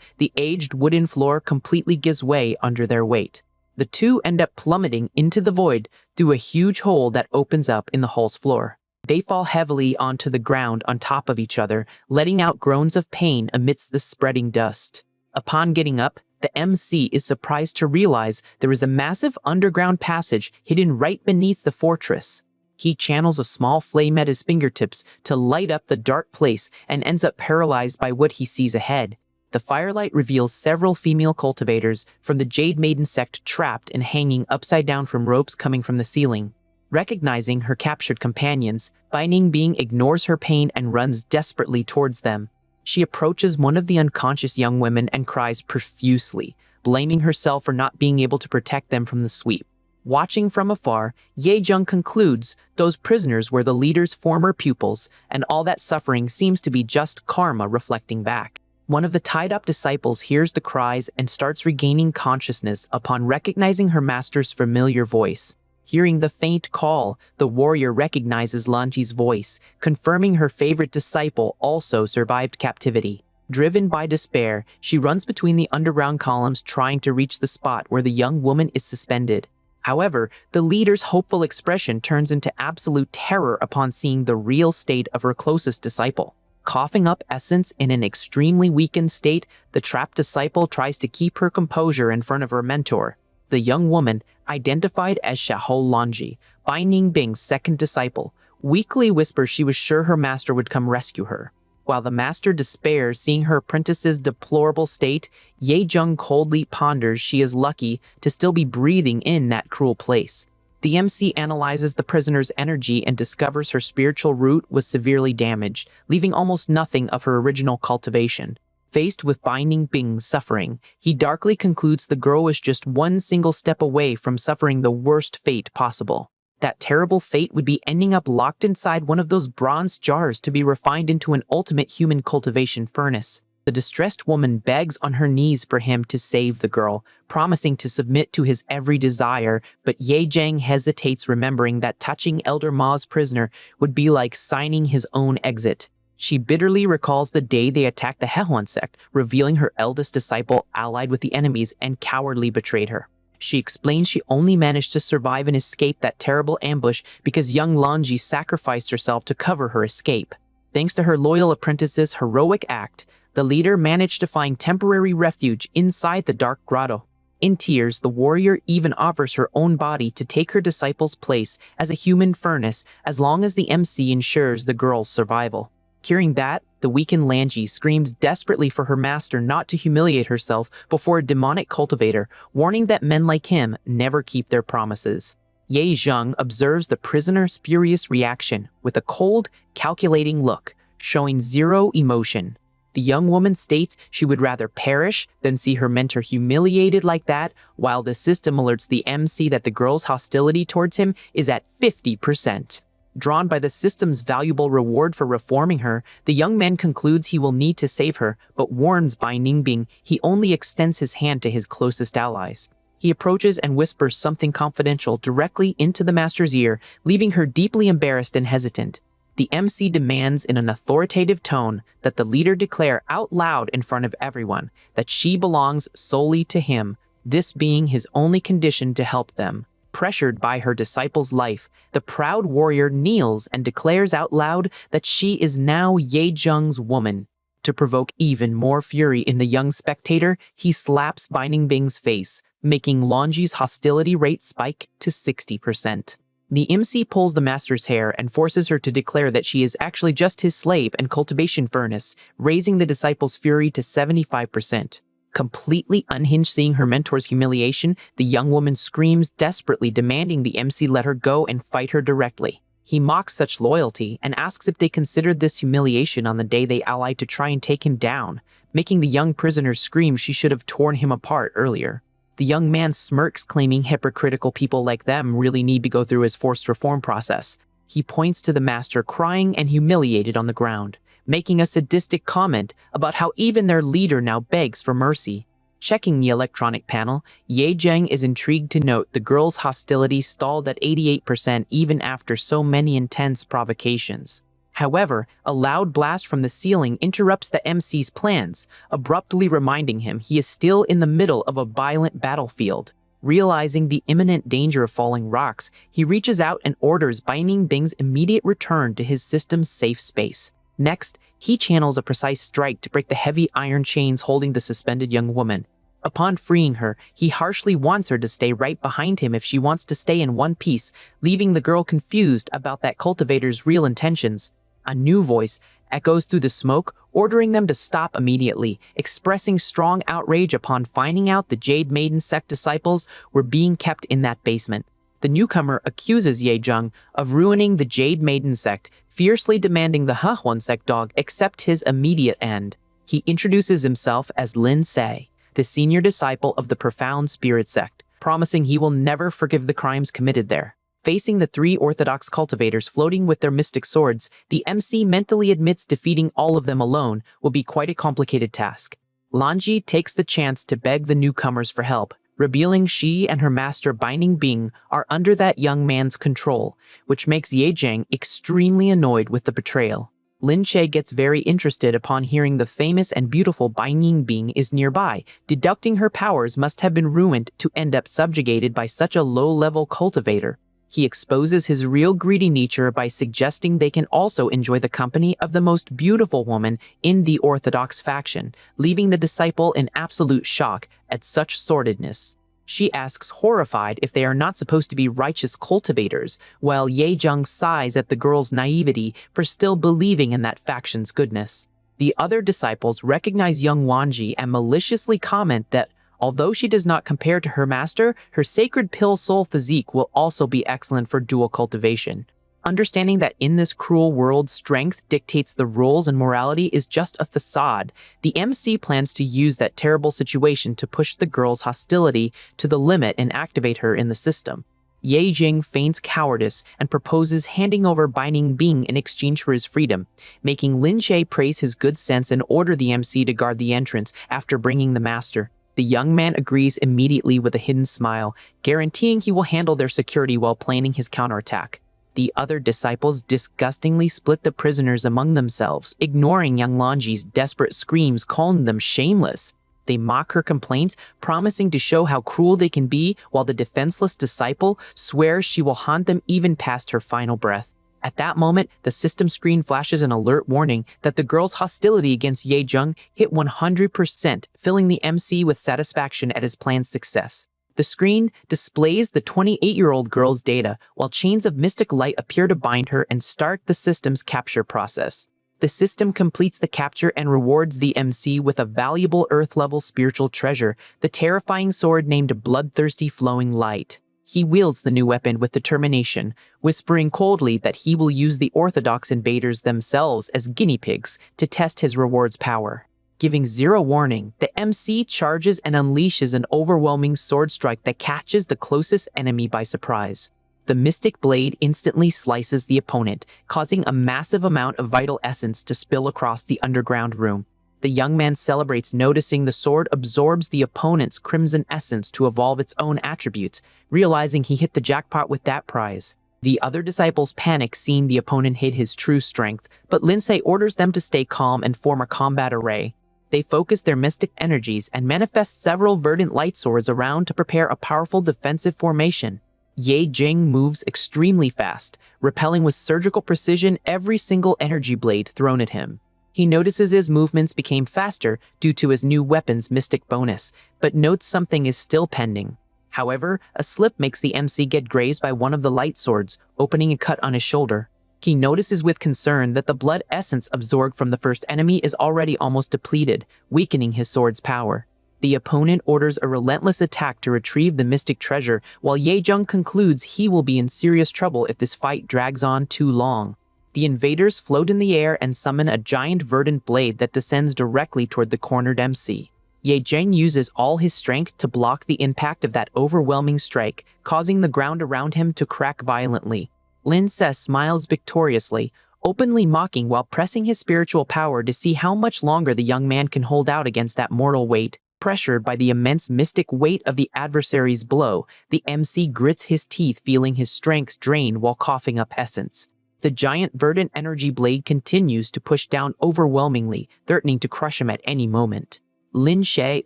the aged wooden floor completely gives way under their weight. The two end up plummeting into the void through a huge hole that opens up in the hall's floor. They fall heavily onto the ground on top of each other, letting out groans of pain amidst the spreading dust. Upon getting up, the MC is surprised to realize there is a massive underground passage hidden right beneath the fortress. He channels a small flame at his fingertips to light up the dark place and ends up paralyzed by what he sees ahead. The firelight reveals several female cultivators from the Jade Maiden sect trapped and hanging upside down from ropes coming from the ceiling. Recognizing her captured companions, Binding Being ignores her pain and runs desperately towards them. She approaches one of the unconscious young women and cries profusely, blaming herself for not being able to protect them from the sweep. Watching from afar, Ye-jung concludes those prisoners were the leader's former pupils, and all that suffering seems to be just karma reflecting back. One of the tied-up disciples hears the cries and starts regaining consciousness upon recognizing her master's familiar voice. Hearing the faint call, the warrior recognizes Lanji's voice, confirming her favorite disciple also survived captivity. Driven by despair, she runs between the underground columns trying to reach the spot where the young woman is suspended. However, the leader's hopeful expression turns into absolute terror upon seeing the real state of her closest disciple. Coughing up essence in an extremely weakened state, the trapped disciple tries to keep her composure in front of her mentor. The young woman, identified as Shahol Lanji, Binding Bing's second disciple, weakly whispers she was sure her master would come rescue her. While the master despairs seeing her apprentice's deplorable state, Ye-jung coldly ponders she is lucky to still be breathing in that cruel place. The MC analyzes the prisoner's energy and discovers her spiritual root was severely damaged, leaving almost nothing of her original cultivation. Faced with Binding Bing's suffering, he darkly concludes the girl is just one single step away from suffering the worst fate possible. That terrible fate would be ending up locked inside one of those bronze jars to be refined into an ultimate human cultivation furnace. The distressed woman begs on her knees for him to save the girl, promising to submit to his every desire, but Ye-jung hesitates, remembering that touching Elder Ma's prisoner would be like signing his own exit. She bitterly recalls the day they attacked the Haihuan sect, revealing her eldest disciple allied with the enemies and cowardly betrayed her. She explains she only managed to survive and escape that terrible ambush because young Lanji sacrificed herself to cover her escape. Thanks to her loyal apprentice's heroic act, the leader managed to find temporary refuge inside the dark grotto. In tears, the warrior even offers her own body to take her disciple's place as a human furnace as long as the MC ensures the girl's survival. Hearing that, the weakened Lanji screams desperately for her master not to humiliate herself before a demonic cultivator, warning that men like him never keep their promises. Ye-jung observes the prisoner's furious reaction with a cold, calculating look, showing zero emotion. The young woman states she would rather perish than see her mentor humiliated like that, while the system alerts the MC that the girl's hostility towards him is at 50%. Drawn by the system's valuable reward for reforming her, the young man concludes he will need to save her, but warns Binding Bing he only extends his hand to his closest allies. He approaches and whispers something confidential directly into the master's ear, leaving her deeply embarrassed and hesitant. The MC demands in an authoritative tone that the leader declare out loud in front of everyone that she belongs solely to him, this being his only condition to help them. Pressured by her disciple's life, the proud warrior kneels and declares out loud that she is now Ye-jung's woman. To provoke even more fury in the young spectator, he slaps Binding Bing's face, making Lanji's hostility rate spike to 60%. The MC pulls the master's hair and forces her to declare that she is actually just his slave and cultivation furnace, raising the disciple's fury to 75%. Completely unhinged seeing her mentor's humiliation, the young woman screams desperately, demanding the MC let her go and fight her directly. He mocks such loyalty and asks if they considered this humiliation on the day they allied to try and take him down, making the young prisoner scream she should have torn him apart earlier. The young man smirks, claiming hypocritical people like them really need to go through his forced reform process. He points to the master crying and humiliated on the ground, making a sadistic comment about how even their leader now begs for mercy. Checking the electronic panel, Ye Zheng is intrigued to note the girl's hostility stalled at 88% even after so many intense provocations. However, a loud blast from the ceiling interrupts the MC's plans, abruptly reminding him he is still in the middle of a violent battlefield. Realizing the imminent danger of falling rocks, he reaches out and orders Bai Ningbing's immediate return to his system's safe space. Next, he channels a precise strike to break the heavy iron chains holding the suspended young woman. Upon freeing her, he harshly wants her to stay right behind him if she wants to stay in one piece, leaving the girl confused about that cultivator's real intentions. A new voice echoes through the smoke, ordering them to stop immediately, expressing strong outrage upon finding out the Jade Maiden sect disciples were being kept in that basement. The newcomer accuses Ye Zheng of ruining the Jade Maiden sect, fiercely demanding the Huan sect dog accept his immediate end. He introduces himself as Lin Se, the senior disciple of the Profound Spirit sect, promising he will never forgive the crimes committed there. Facing the three orthodox cultivators floating with their mystic swords, the MC mentally admits defeating all of them alone will be quite a complicated task. Lanji takes the chance to beg the newcomers for help, revealing she and her master Bai Ningbing are under that young man's control, which makes Ye Zheng extremely annoyed with the betrayal. Lin Che gets very interested upon hearing the famous and beautiful Bai Ningbing is nearby, deducting her powers must have been ruined to end up subjugated by such a low-level cultivator. He exposes his real greedy nature by suggesting they can also enjoy the company of the most beautiful woman in the Orthodox faction, leaving the disciple in absolute shock at such sordidness. She asks, horrified, if they are not supposed to be righteous cultivators, while Ye Zheng sighs at the girl's naivety for still believing in that faction's goodness. The other disciples recognize young Wanji and maliciously comment that although she does not compare to her master, her sacred pill soul physique will also be excellent for dual cultivation. Understanding that in this cruel world, strength dictates the rules and morality is just a facade, the MC plans to use that terrible situation to push the girl's hostility to the limit and activate her in the system. Ye Zheng feigns cowardice and proposes handing over Bai Ningbing in exchange for his freedom, making Lin Che praise his good sense and order the MC to guard the entrance after bringing the master. The young man agrees immediately with a hidden smile, guaranteeing he will handle their security while planning his counterattack. The other disciples disgustingly split the prisoners among themselves, ignoring young Lanji's desperate screams, calling them shameless. They mock her complaints, promising to show how cruel they can be, while the defenseless disciple swears she will haunt them even past her final breath. At that moment, the system screen flashes an alert warning that the girl's hostility against Ye Zheng hit 100%, filling the MC with satisfaction at his plan's success. The screen displays the 28-year-old girl's data, while chains of mystic light appear to bind her and start the system's capture process. The system completes the capture and rewards the MC with a valuable Earth-level spiritual treasure, the terrifying sword named Bloodthirsty Flowing Light. He wields the new weapon with determination, whispering coldly that he will use the Orthodox invaders themselves as guinea pigs to test his reward's power. Giving zero warning, the MC charges and unleashes an overwhelming sword strike that catches the closest enemy by surprise. The mystic blade instantly slices the opponent, causing a massive amount of vital essence to spill across the underground room. The young man celebrates, noticing the sword absorbs the opponent's crimson essence to evolve its own attributes, realizing he hit the jackpot with that prize. The other disciples panic, seeing the opponent hit his true strength, but Lindsay orders them to stay calm and form a combat array. They focus their mystic energies and manifest several verdant light swords around to prepare a powerful defensive formation. Ye Zheng moves extremely fast, repelling with surgical precision every single energy blade thrown at him. He notices his movements became faster due to his new weapon's mystic bonus, but notes something is still pending. However, a slip makes the MC get grazed by one of the light swords, opening a cut on his shoulder. He notices with concern that the blood essence absorbed from the first enemy is already almost depleted, weakening his sword's power. The opponent orders a relentless attack to retrieve the mystic treasure, while Ye Zheng concludes he will be in serious trouble if this fight drags on too long. The invaders float in the air and summon a giant verdant blade that descends directly toward the cornered MC. Ye Zheng uses all his strength to block the impact of that overwhelming strike, causing the ground around him to crack violently. Lin Se smiles victoriously, openly mocking while pressing his spiritual power to see how much longer the young man can hold out against that mortal weight. Pressured by the immense mystic weight of the adversary's blow, the MC grits his teeth, feeling his strength drain while coughing up essence. The giant verdant energy blade continues to push down overwhelmingly, threatening to crush him at any moment. Lin She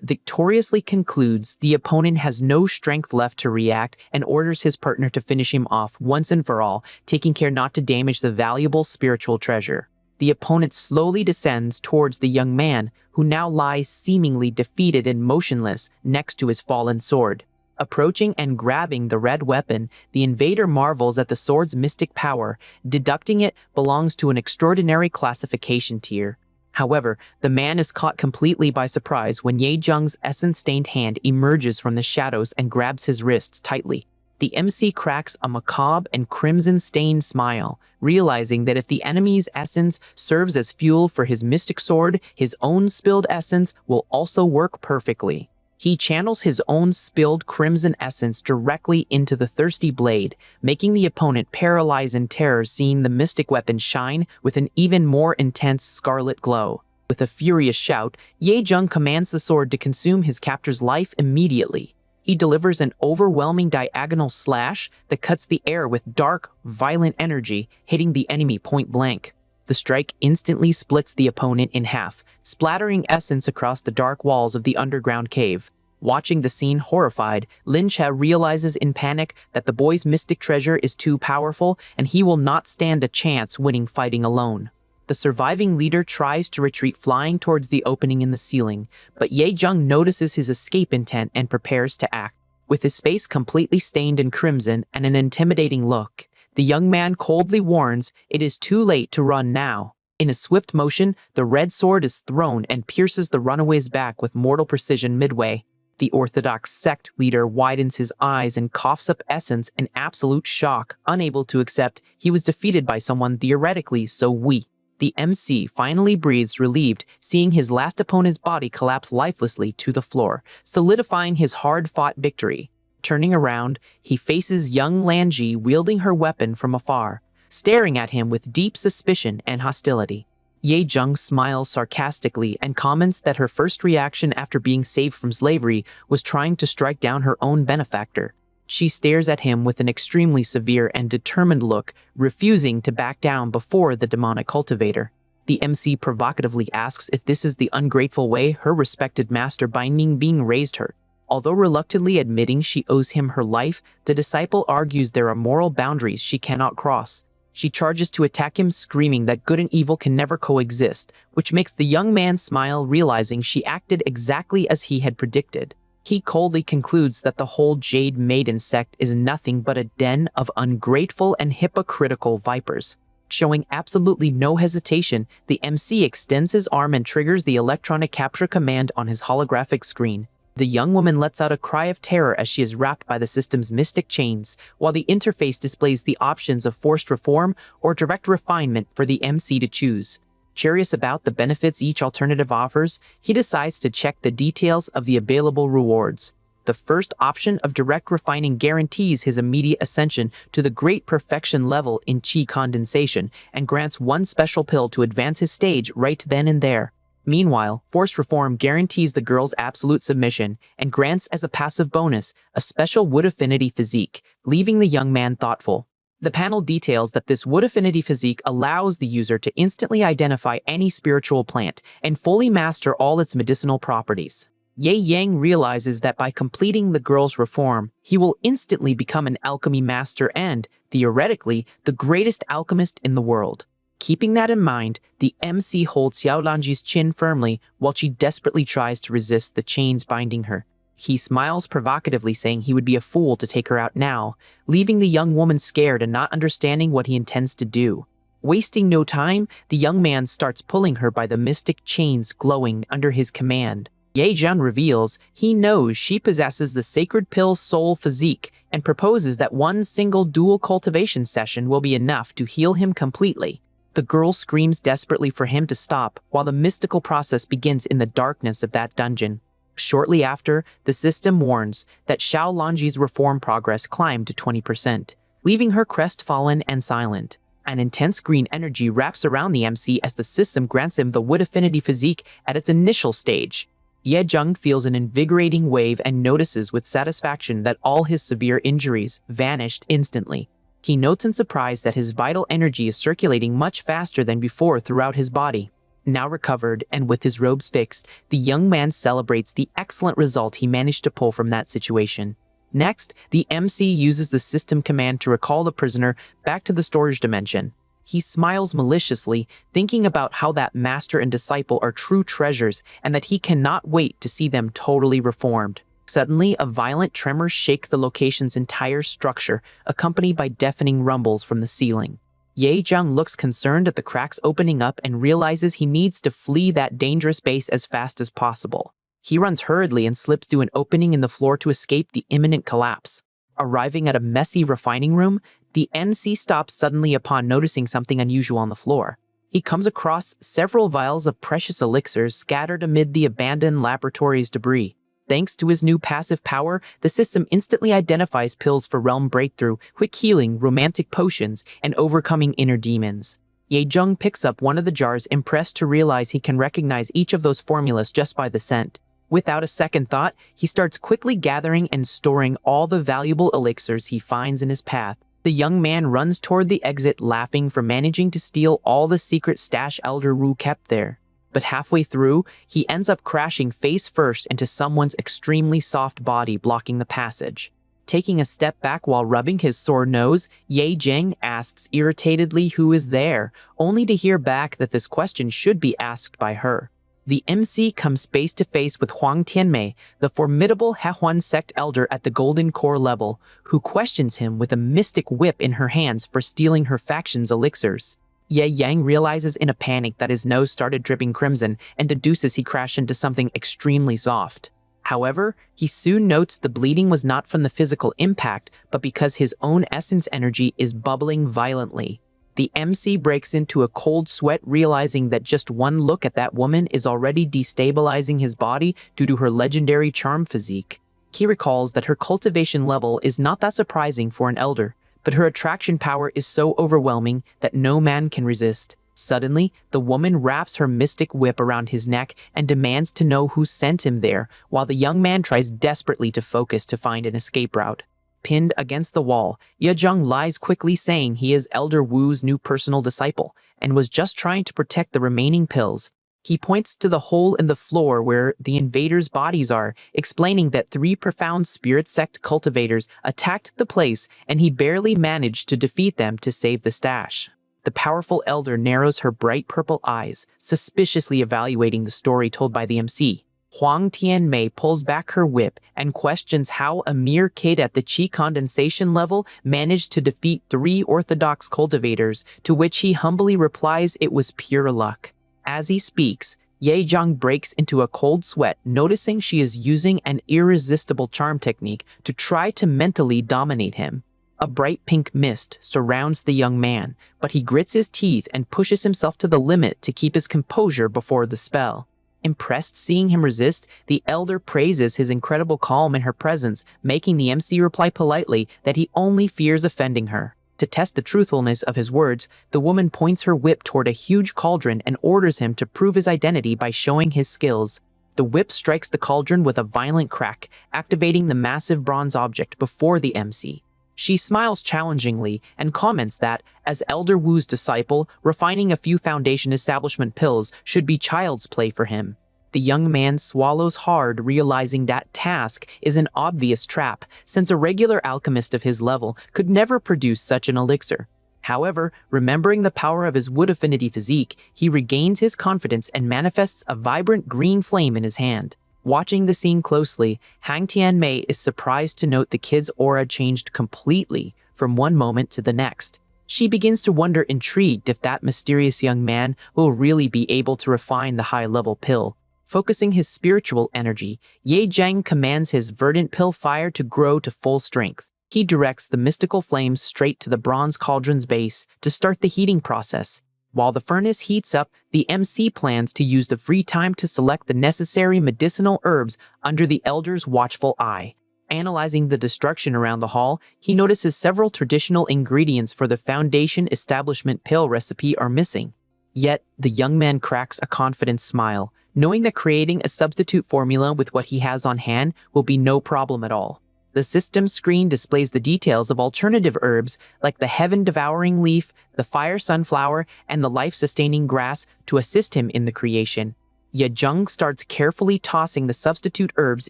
victoriously concludes the opponent has no strength left to react and orders his partner to finish him off once and for all, taking care not to damage the valuable spiritual treasure. The opponent slowly descends towards the young man, who now lies seemingly defeated and motionless next to his fallen sword. Approaching and grabbing the red weapon, the invader marvels at the sword's mystic power, deducting it belongs to an extraordinary classification tier. However, the man is caught completely by surprise when Ye Zheng's essence-stained hand emerges from the shadows and grabs his wrists tightly. The MC cracks a macabre and crimson-stained smile, realizing that if the enemy's essence serves as fuel for his mystic sword, his own spilled essence will also work perfectly. He channels his own spilled crimson essence directly into the thirsty blade, making the opponent paralyzed in terror, seeing the mystic weapon shine with an even more intense scarlet glow. With a furious shout, Ye Zheng commands the sword to consume his captor's life immediately. He delivers an overwhelming diagonal slash that cuts the air with dark, violent energy, hitting the enemy point blank. The strike instantly splits the opponent in half, splattering essence across the dark walls of the underground cave. Watching the scene horrified, Lin Che realizes in panic that the boy's mystic treasure is too powerful and he will not stand a chance winning fighting alone. The surviving leader tries to retreat, flying towards the opening in the ceiling, but Ye Zheng notices his escape intent and prepares to act. With his face completely stained in crimson and an intimidating look, the young man coldly warns it is too late to run now. In a swift motion, the red sword is thrown and pierces the runaway's back with mortal precision midway. The Orthodox sect leader widens his eyes and coughs up essence in absolute shock, unable to accept he was defeated by someone theoretically so weak. The MC finally breathes relieved, seeing his last opponent's body collapse lifelessly to the floor, solidifying his hard-fought victory. Turning around, he faces young Lanji wielding her weapon from afar, staring at him with deep suspicion and hostility. Ye Zheng smiles sarcastically and comments that her first reaction after being saved from slavery was trying to strike down her own benefactor. She stares at him with an extremely severe and determined look, refusing to back down before the demonic cultivator. The MC provocatively asks if this is the ungrateful way her respected master Bai Ningbing raised her. Although reluctantly admitting she owes him her life, the disciple argues there are moral boundaries she cannot cross. She charges to attack him, screaming that good and evil can never coexist, which makes the young man smile, realizing she acted exactly as he had predicted. He coldly concludes that the whole Jade Maiden sect is nothing but a den of ungrateful and hypocritical vipers. Showing absolutely no hesitation, the MC extends his arm and triggers the electronic capture command on his holographic screen. The young woman lets out a cry of terror as she is wrapped by the system's mystic chains, while the interface displays the options of forced reform or direct refinement for the MC to choose. Curious about the benefits each alternative offers, he decides to check the details of the available rewards. The first option of direct refining guarantees his immediate ascension to the great perfection level in chi condensation and grants one special pill to advance his stage right then and there. Meanwhile, forced reform guarantees the girl's absolute submission and grants as a passive bonus a special wood affinity physique, leaving the young man thoughtful. The panel details that this wood affinity physique allows the user to instantly identify any spiritual plant and fully master all its medicinal properties. Ye Yang realizes that by completing the girl's reform, he will instantly become an alchemy master and, theoretically, the greatest alchemist in the world. Keeping that in mind, the MC holds Xiaolanji's chin firmly while she desperately tries to resist the chains binding her. He smiles provocatively, saying he would be a fool to take her out now, leaving the young woman scared and not understanding what he intends to do. Wasting no time, the young man starts pulling her by the mystic chains glowing under his command. Ye Zheng reveals he knows she possesses the sacred pill soul physique and proposes that one single dual cultivation session will be enough to heal him completely. The girl screams desperately for him to stop while the mystical process begins in the darkness of that dungeon. Shortly after, the system warns that Xiao Lanji's reform progress climbed to 20%, leaving her crestfallen and silent. An intense green energy wraps around the MC as the system grants him the wood affinity physique at its initial stage. Ye Zheng feels an invigorating wave and notices with satisfaction that all his severe injuries vanished instantly. He notes in surprise that his vital energy is circulating much faster than before throughout his body. Now recovered and with his robes fixed, the young man celebrates the excellent result he managed to pull from that situation. Next, the MC uses the system command to recall the prisoner back to the storage dimension. He smiles maliciously, thinking about how that master and disciple are true treasures and that he cannot wait to see them totally reformed. Suddenly, a violent tremor shakes the location's entire structure, accompanied by deafening rumbles from the ceiling. Ye Zheng looks concerned at the cracks opening up and realizes he needs to flee that dangerous base as fast as possible. He runs hurriedly and slips through an opening in the floor to escape the imminent collapse. Arriving at a messy refining room, the NC stops suddenly upon noticing something unusual on the floor. He comes across several vials of precious elixirs scattered amid the abandoned laboratory's debris. Thanks to his new passive power, the system instantly identifies pills for realm breakthrough, quick healing, romantic potions, and overcoming inner demons. Ye Zheng picks up one of the jars, impressed to realize he can recognize each of those formulas just by the scent. Without a second thought, he starts quickly gathering and storing all the valuable elixirs he finds in his path. The young man runs toward the exit, laughing for managing to steal all the secret stash Elder Wu kept there. But halfway through, he ends up crashing face first into someone's extremely soft body, blocking the passage. Taking a step back while rubbing his sore nose, Ye Zheng asks irritatedly who is there, only to hear back that this question should be asked by her. The MC comes face to face with Huang Tianmei, the formidable Hehuan sect elder at the Golden Core level, who questions him with a mystic whip in her hands for stealing her faction's elixirs. Ye Yang realizes in a panic that his nose started dripping crimson and deduces he crashed into something extremely soft. However, he soon notes the bleeding was not from the physical impact, but because his own essence energy is bubbling violently. The MC breaks into a cold sweat, realizing that just one look at that woman is already destabilizing his body due to her legendary charm physique. He recalls that her cultivation level is not that surprising for an elder, but her attraction power is so overwhelming that no man can resist. Suddenly, the woman wraps her mystic whip around his neck and demands to know who sent him there, while the young man tries desperately to focus to find an escape route. Pinned against the wall, Ye Zheng lies quickly, saying he is Elder Wu's new personal disciple and was just trying to protect the remaining pills. He points to the hole in the floor where the invaders' bodies are, explaining that 3 profound spirit sect cultivators attacked the place and he barely managed to defeat them to save the stash. The powerful elder narrows her bright purple eyes, suspiciously evaluating the story told by the MC. Huang Tianmei pulls back her whip and questions how a mere kid at the qi condensation level managed to defeat 3 orthodox cultivators, to which he humbly replies it was pure luck. As he speaks, Ye Zheng breaks into a cold sweat, noticing she is using an irresistible charm technique to try to mentally dominate him. A bright pink mist surrounds the young man, but he grits his teeth and pushes himself to the limit to keep his composure before the spell. Impressed seeing him resist, the elder praises his incredible calm in her presence, making the MC reply politely that he only fears offending her. To test the truthfulness of his words, the woman points her whip toward a huge cauldron and orders him to prove his identity by showing his skills. The whip strikes the cauldron with a violent crack, activating the massive bronze object before the MC. She smiles challengingly and comments that, as Elder Wu's disciple, refining a few foundation establishment pills should be child's play for him. The young man swallows hard, realizing that task is an obvious trap, since a regular alchemist of his level could never produce such an elixir. However, remembering the power of his wood affinity physique, he regains his confidence and manifests a vibrant green flame in his hand. Watching the scene closely, Hang Tianmei is surprised to note the kid's aura changed completely from one moment to the next. She begins to wonder, intrigued, if that mysterious young man will really be able to refine the high-level pill. Focusing his spiritual energy, Ye Zheng commands his verdant pill fire to grow to full strength. He directs the mystical flames straight to the bronze cauldron's base to start the heating process. While the furnace heats up, the MC plans to use the free time to select the necessary medicinal herbs under the elder's watchful eye. Analyzing the destruction around the hall, he notices several traditional ingredients for the Foundation establishment pill recipe are missing. Yet, the young man cracks a confident smile, knowing that creating a substitute formula with what he has on hand will be no problem at all. The system screen displays the details of alternative herbs like the heaven-devouring leaf, the fire sunflower, and the life-sustaining grass to assist him in the creation. Yejung starts carefully tossing the substitute herbs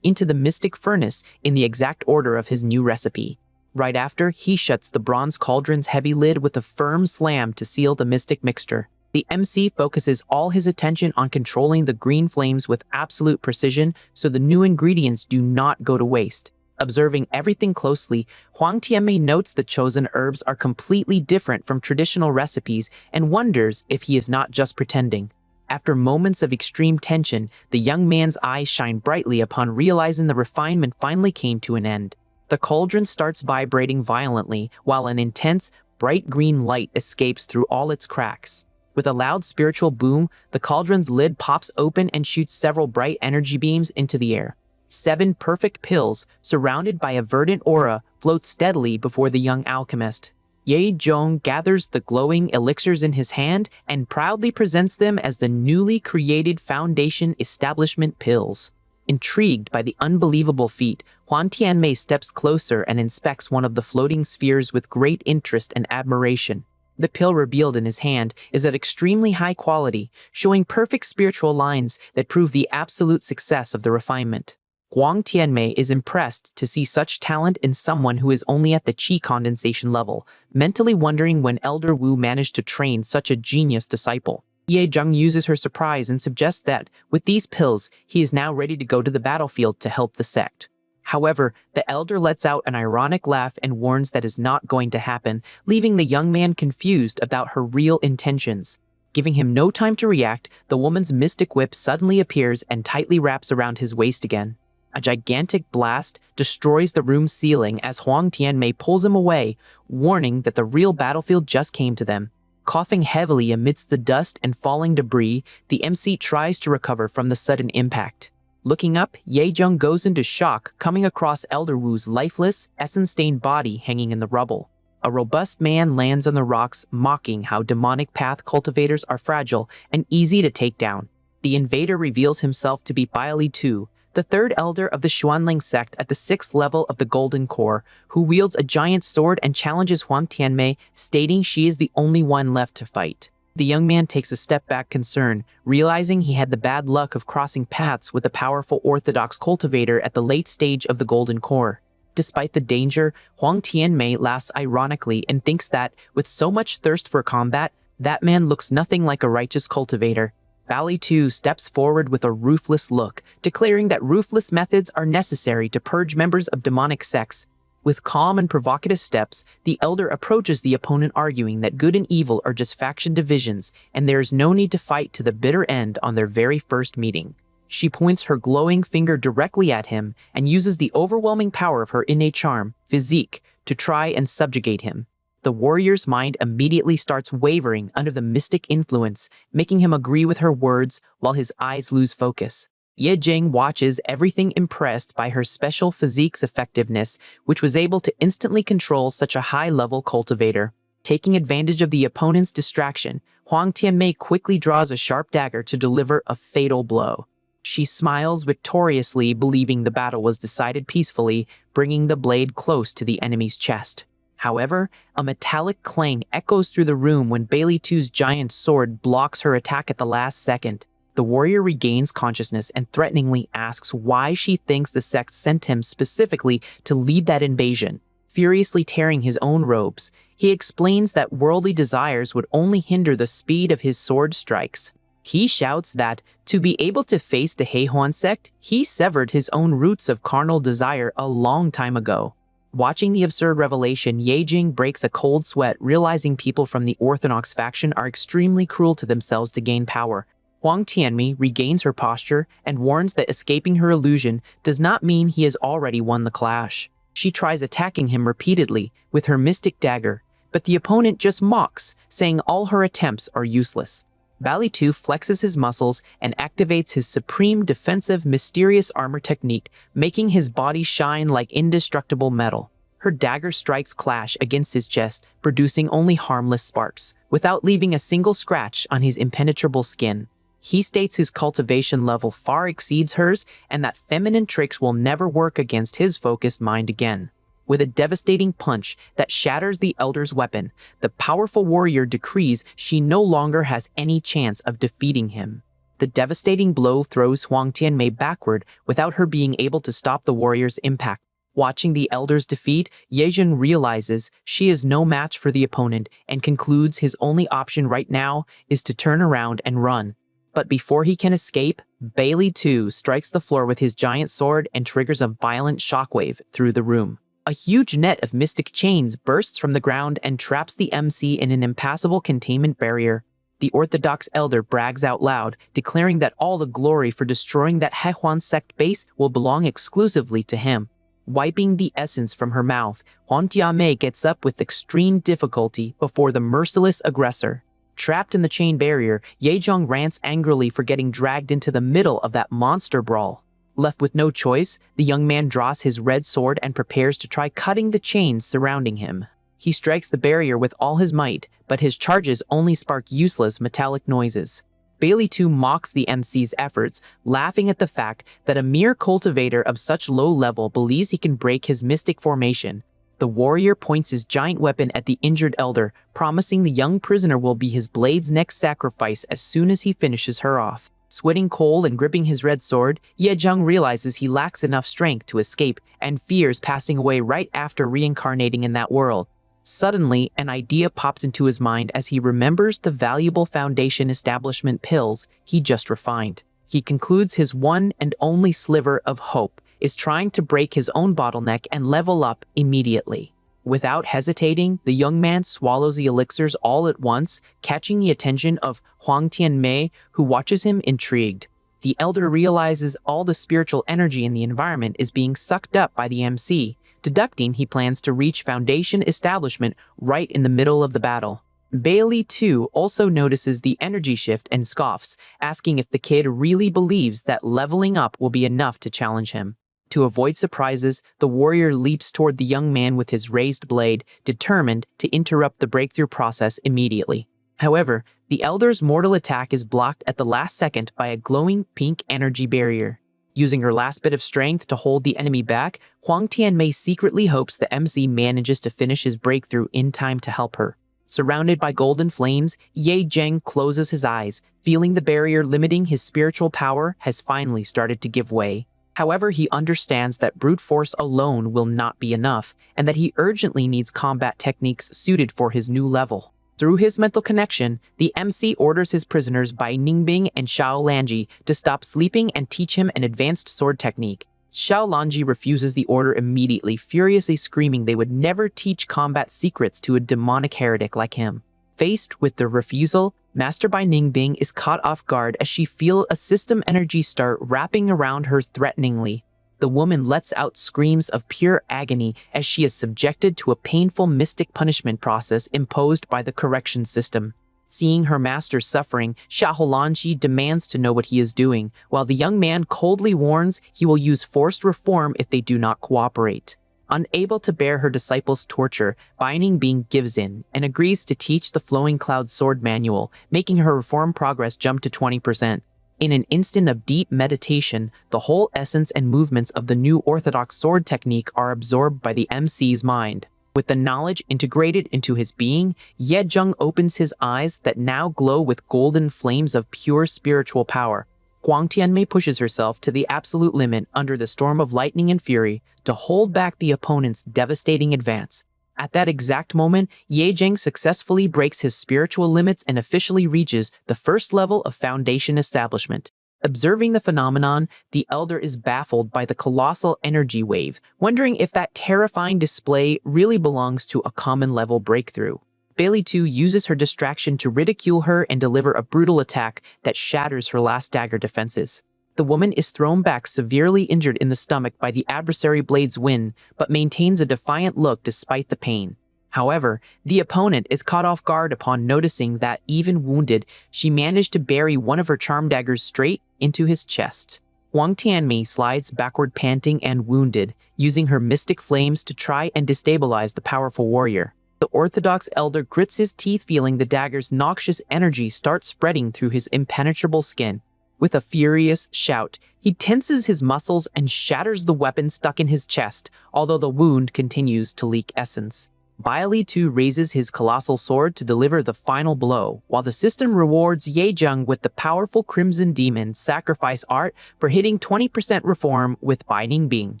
into the mystic furnace in the exact order of his new recipe. Right after, he shuts the bronze cauldron's heavy lid with a firm slam to seal the mystic mixture. The MC focuses all his attention on controlling the green flames with absolute precision so the new ingredients do not go to waste. Observing everything closely, Huang Tianmei notes the chosen herbs are completely different from traditional recipes and wonders if he is not just pretending. After moments of extreme tension, the young man's eyes shine brightly upon realizing the refinement finally came to an end. The cauldron starts vibrating violently, while an intense, bright green light escapes through all its cracks. With a loud spiritual boom, the cauldron's lid pops open and shoots several bright energy beams into the air. 7 perfect pills, surrounded by a verdant aura, float steadily before the young alchemist. Yejong gathers the glowing elixirs in his hand and proudly presents them as the newly created Foundation establishment pills. Intrigued by the unbelievable feat, Huan Tianmei steps closer and inspects one of the floating spheres with great interest and admiration. The pill revealed in his hand is of extremely high quality, showing perfect spiritual lines that prove the absolute success of the refinement. Huang Tianmei is impressed to see such talent in someone who is only at the qi condensation level, mentally wondering when Elder Wu managed to train such a genius disciple. Yejung uses her surprise and suggests that, with these pills, he is now ready to go to the battlefield to help the sect. However, the elder lets out an ironic laugh and warns that is not going to happen, leaving the young man confused about her real intentions. Giving him no time to react, the woman's mystic whip suddenly appears and tightly wraps around his waist again. A gigantic blast destroys the room's ceiling as Huang Tianmei pulls him away, warning that the real battlefield just came to them. Coughing heavily amidst the dust and falling debris, the MC tries to recover from the sudden impact. Looking up, Yejung goes into shock, coming across Elder Wu's lifeless, essence-stained body hanging in the rubble. A robust man lands on the rocks, mocking how demonic path cultivators are fragile and easy to take down. The invader reveals himself to be Baili Tu, the third elder of the Xuanling sect at the 6th level of the Golden Core, who wields a giant sword and challenges Huang Tianmei, stating she is the only one left to fight. The young man takes a step back concerned, realizing he had the bad luck of crossing paths with a powerful orthodox cultivator at the late stage of the Golden Core. Despite the danger, Huang Tianmei laughs ironically and thinks that, with so much thirst for combat, that man looks nothing like a righteous cultivator. Bali Tu steps forward with a ruthless look, declaring that ruthless methods are necessary to purge members of demonic sects. With calm and provocative steps, the elder approaches the opponent, arguing that good and evil are just faction divisions, and there is no need to fight to the bitter end on their very first meeting. She points her glowing finger directly at him and uses the overwhelming power of her innate charm, physique, to try and subjugate him. The warrior's mind immediately starts wavering under the mystic influence, making him agree with her words while his eyes lose focus. Yejing watches everything, impressed by her special physique's effectiveness, which was able to instantly control such a high-level cultivator. Taking advantage of the opponent's distraction, Huang Tianmei quickly draws a sharp dagger to deliver a fatal blow. She smiles victoriously, believing the battle was decided peacefully, bringing the blade close to the enemy's chest. However, a metallic clang echoes through the room when Baili Tu's giant sword blocks her attack at the last second. The warrior regains consciousness and threateningly asks why she thinks the sect sent him specifically to lead that invasion. Furiously tearing his own robes, he explains that worldly desires would only hinder the speed of his sword strikes. He shouts that, to be able to face the Heihuan sect, he severed his own roots of carnal desire a long time ago. Watching the absurd revelation, Yejing breaks a cold sweat, realizing people from the Orthodox faction are extremely cruel to themselves to gain power. Huang Tianmei regains her posture and warns that escaping her illusion does not mean he has already won the clash. She tries attacking him repeatedly with her mystic dagger, but the opponent just mocks, saying all her attempts are useless. Bali 2 flexes his muscles and activates his supreme defensive mysterious armor technique, making his body shine like indestructible metal. Her dagger strikes clash against his chest, producing only harmless sparks, without leaving a single scratch on his impenetrable skin. He states his cultivation level far exceeds hers and that feminine tricks will never work against his focused mind again. With a devastating punch that shatters the Elder's weapon, the powerful warrior decrees she no longer has any chance of defeating him. The devastating blow throws Huang Tianmei backward without her being able to stop the warrior's impact. Watching the Elder's defeat, Yezheng realizes she is no match for the opponent and concludes his only option right now is to turn around and run. But before he can escape, Bailey too strikes the floor with his giant sword and triggers a violent shockwave through the room. A huge net of mystic chains bursts from the ground and traps the MC in an impassable containment barrier. The Orthodox elder brags out loud, declaring that all the glory for destroying that Hehuan sect base will belong exclusively to him. Wiping the essence from her mouth, Huang Tianmei gets up with extreme difficulty before the merciless aggressor. Trapped in the chain barrier, Yezheng rants angrily for getting dragged into the middle of that monster brawl. Left with no choice, the young man draws his red sword and prepares to try cutting the chains surrounding him. He strikes the barrier with all his might, but his charges only spark useless metallic noises. Bailey too mocks the MC's efforts, laughing at the fact that a mere cultivator of such low level believes he can break his mystic formation. The warrior points his giant weapon at the injured elder, promising the young prisoner will be his blade's next sacrifice as soon as he finishes her off. Sweating cold and gripping his red sword, Yezheng realizes he lacks enough strength to escape and fears passing away right after reincarnating in that world. Suddenly, an idea pops into his mind as he remembers the valuable Foundation establishment pills he just refined. He concludes his one and only sliver of hope is trying to break his own bottleneck and level up immediately. Without hesitating, the young man swallows the elixirs all at once, catching the attention of Huang Tianmei, who watches him intrigued. The elder realizes all the spiritual energy in the environment is being sucked up by the MC, deducting he plans to reach Foundation establishment right in the middle of the battle. Bailey, too, also notices the energy shift and scoffs, asking if the kid really believes that leveling up will be enough to challenge him. To avoid surprises, the warrior leaps toward the young man with his raised blade, determined to interrupt the breakthrough process immediately. However, the elder's mortal attack is blocked at the last second by a glowing pink energy barrier. Using her last bit of strength to hold the enemy back, Huang Tianmei secretly hopes the MC manages to finish his breakthrough in time to help her. Surrounded by golden flames, Yezheng closes his eyes, feeling the barrier limiting his spiritual power has finally started to give way. However, he understands that brute force alone will not be enough, and that he urgently needs combat techniques suited for his new level. Through his mental connection, the MC orders his prisoners Bai Ningbing and Xiao Lanji to stop sleeping and teach him an advanced sword technique. Xiao Lanji refuses the order immediately, furiously screaming they would never teach combat secrets to a demonic heretic like him. Faced with the refusal, Master Bai Ningbing is caught off guard as she feels a system energy start wrapping around her threateningly. The woman lets out screams of pure agony as she is subjected to a painful mystic punishment process imposed by the correction system. Seeing her master suffering, Xiaolanji demands to know what he is doing, while the young man coldly warns he will use forced reform if they do not cooperate. Unable to bear her disciples' torture, Bai Ningbing gives in and agrees to teach the Flowing Cloud sword manual, making her reform progress jump to 20%. In an instant of deep meditation, the whole essence and movements of the new orthodox sword technique are absorbed by the MC's mind. With the knowledge integrated into his being, Yezheng opens his eyes that now glow with golden flames of pure spiritual power. Huang Tianmei pushes herself to the absolute limit under the storm of lightning and fury to hold back the opponent's devastating advance. At that exact moment, Yezheng successfully breaks his spiritual limits and officially reaches the first level of Foundation establishment. Observing the phenomenon, the elder is baffled by the colossal energy wave, wondering if that terrifying display really belongs to a common level breakthrough. Bailey too uses her distraction to ridicule her and deliver a brutal attack that shatters her last dagger defenses. The woman is thrown back severely injured in the stomach by the adversary blade's wind, but maintains a defiant look despite the pain. However, the opponent is caught off guard upon noticing that, even wounded, she managed to bury one of her charm daggers straight into his chest. Huang Tianmei slides backward panting and wounded, using her mystic flames to try and destabilize the powerful warrior. The Orthodox elder grits his teeth, feeling the dagger's noxious energy start spreading through his impenetrable skin. With a furious shout, he tenses his muscles and shatters the weapon stuck in his chest, although the wound continues to leak essence. Baili too raises his colossal sword to deliver the final blow, while the system rewards Yezheng with the powerful Crimson Demon sacrifice art for hitting 20% reform with Binding Bing.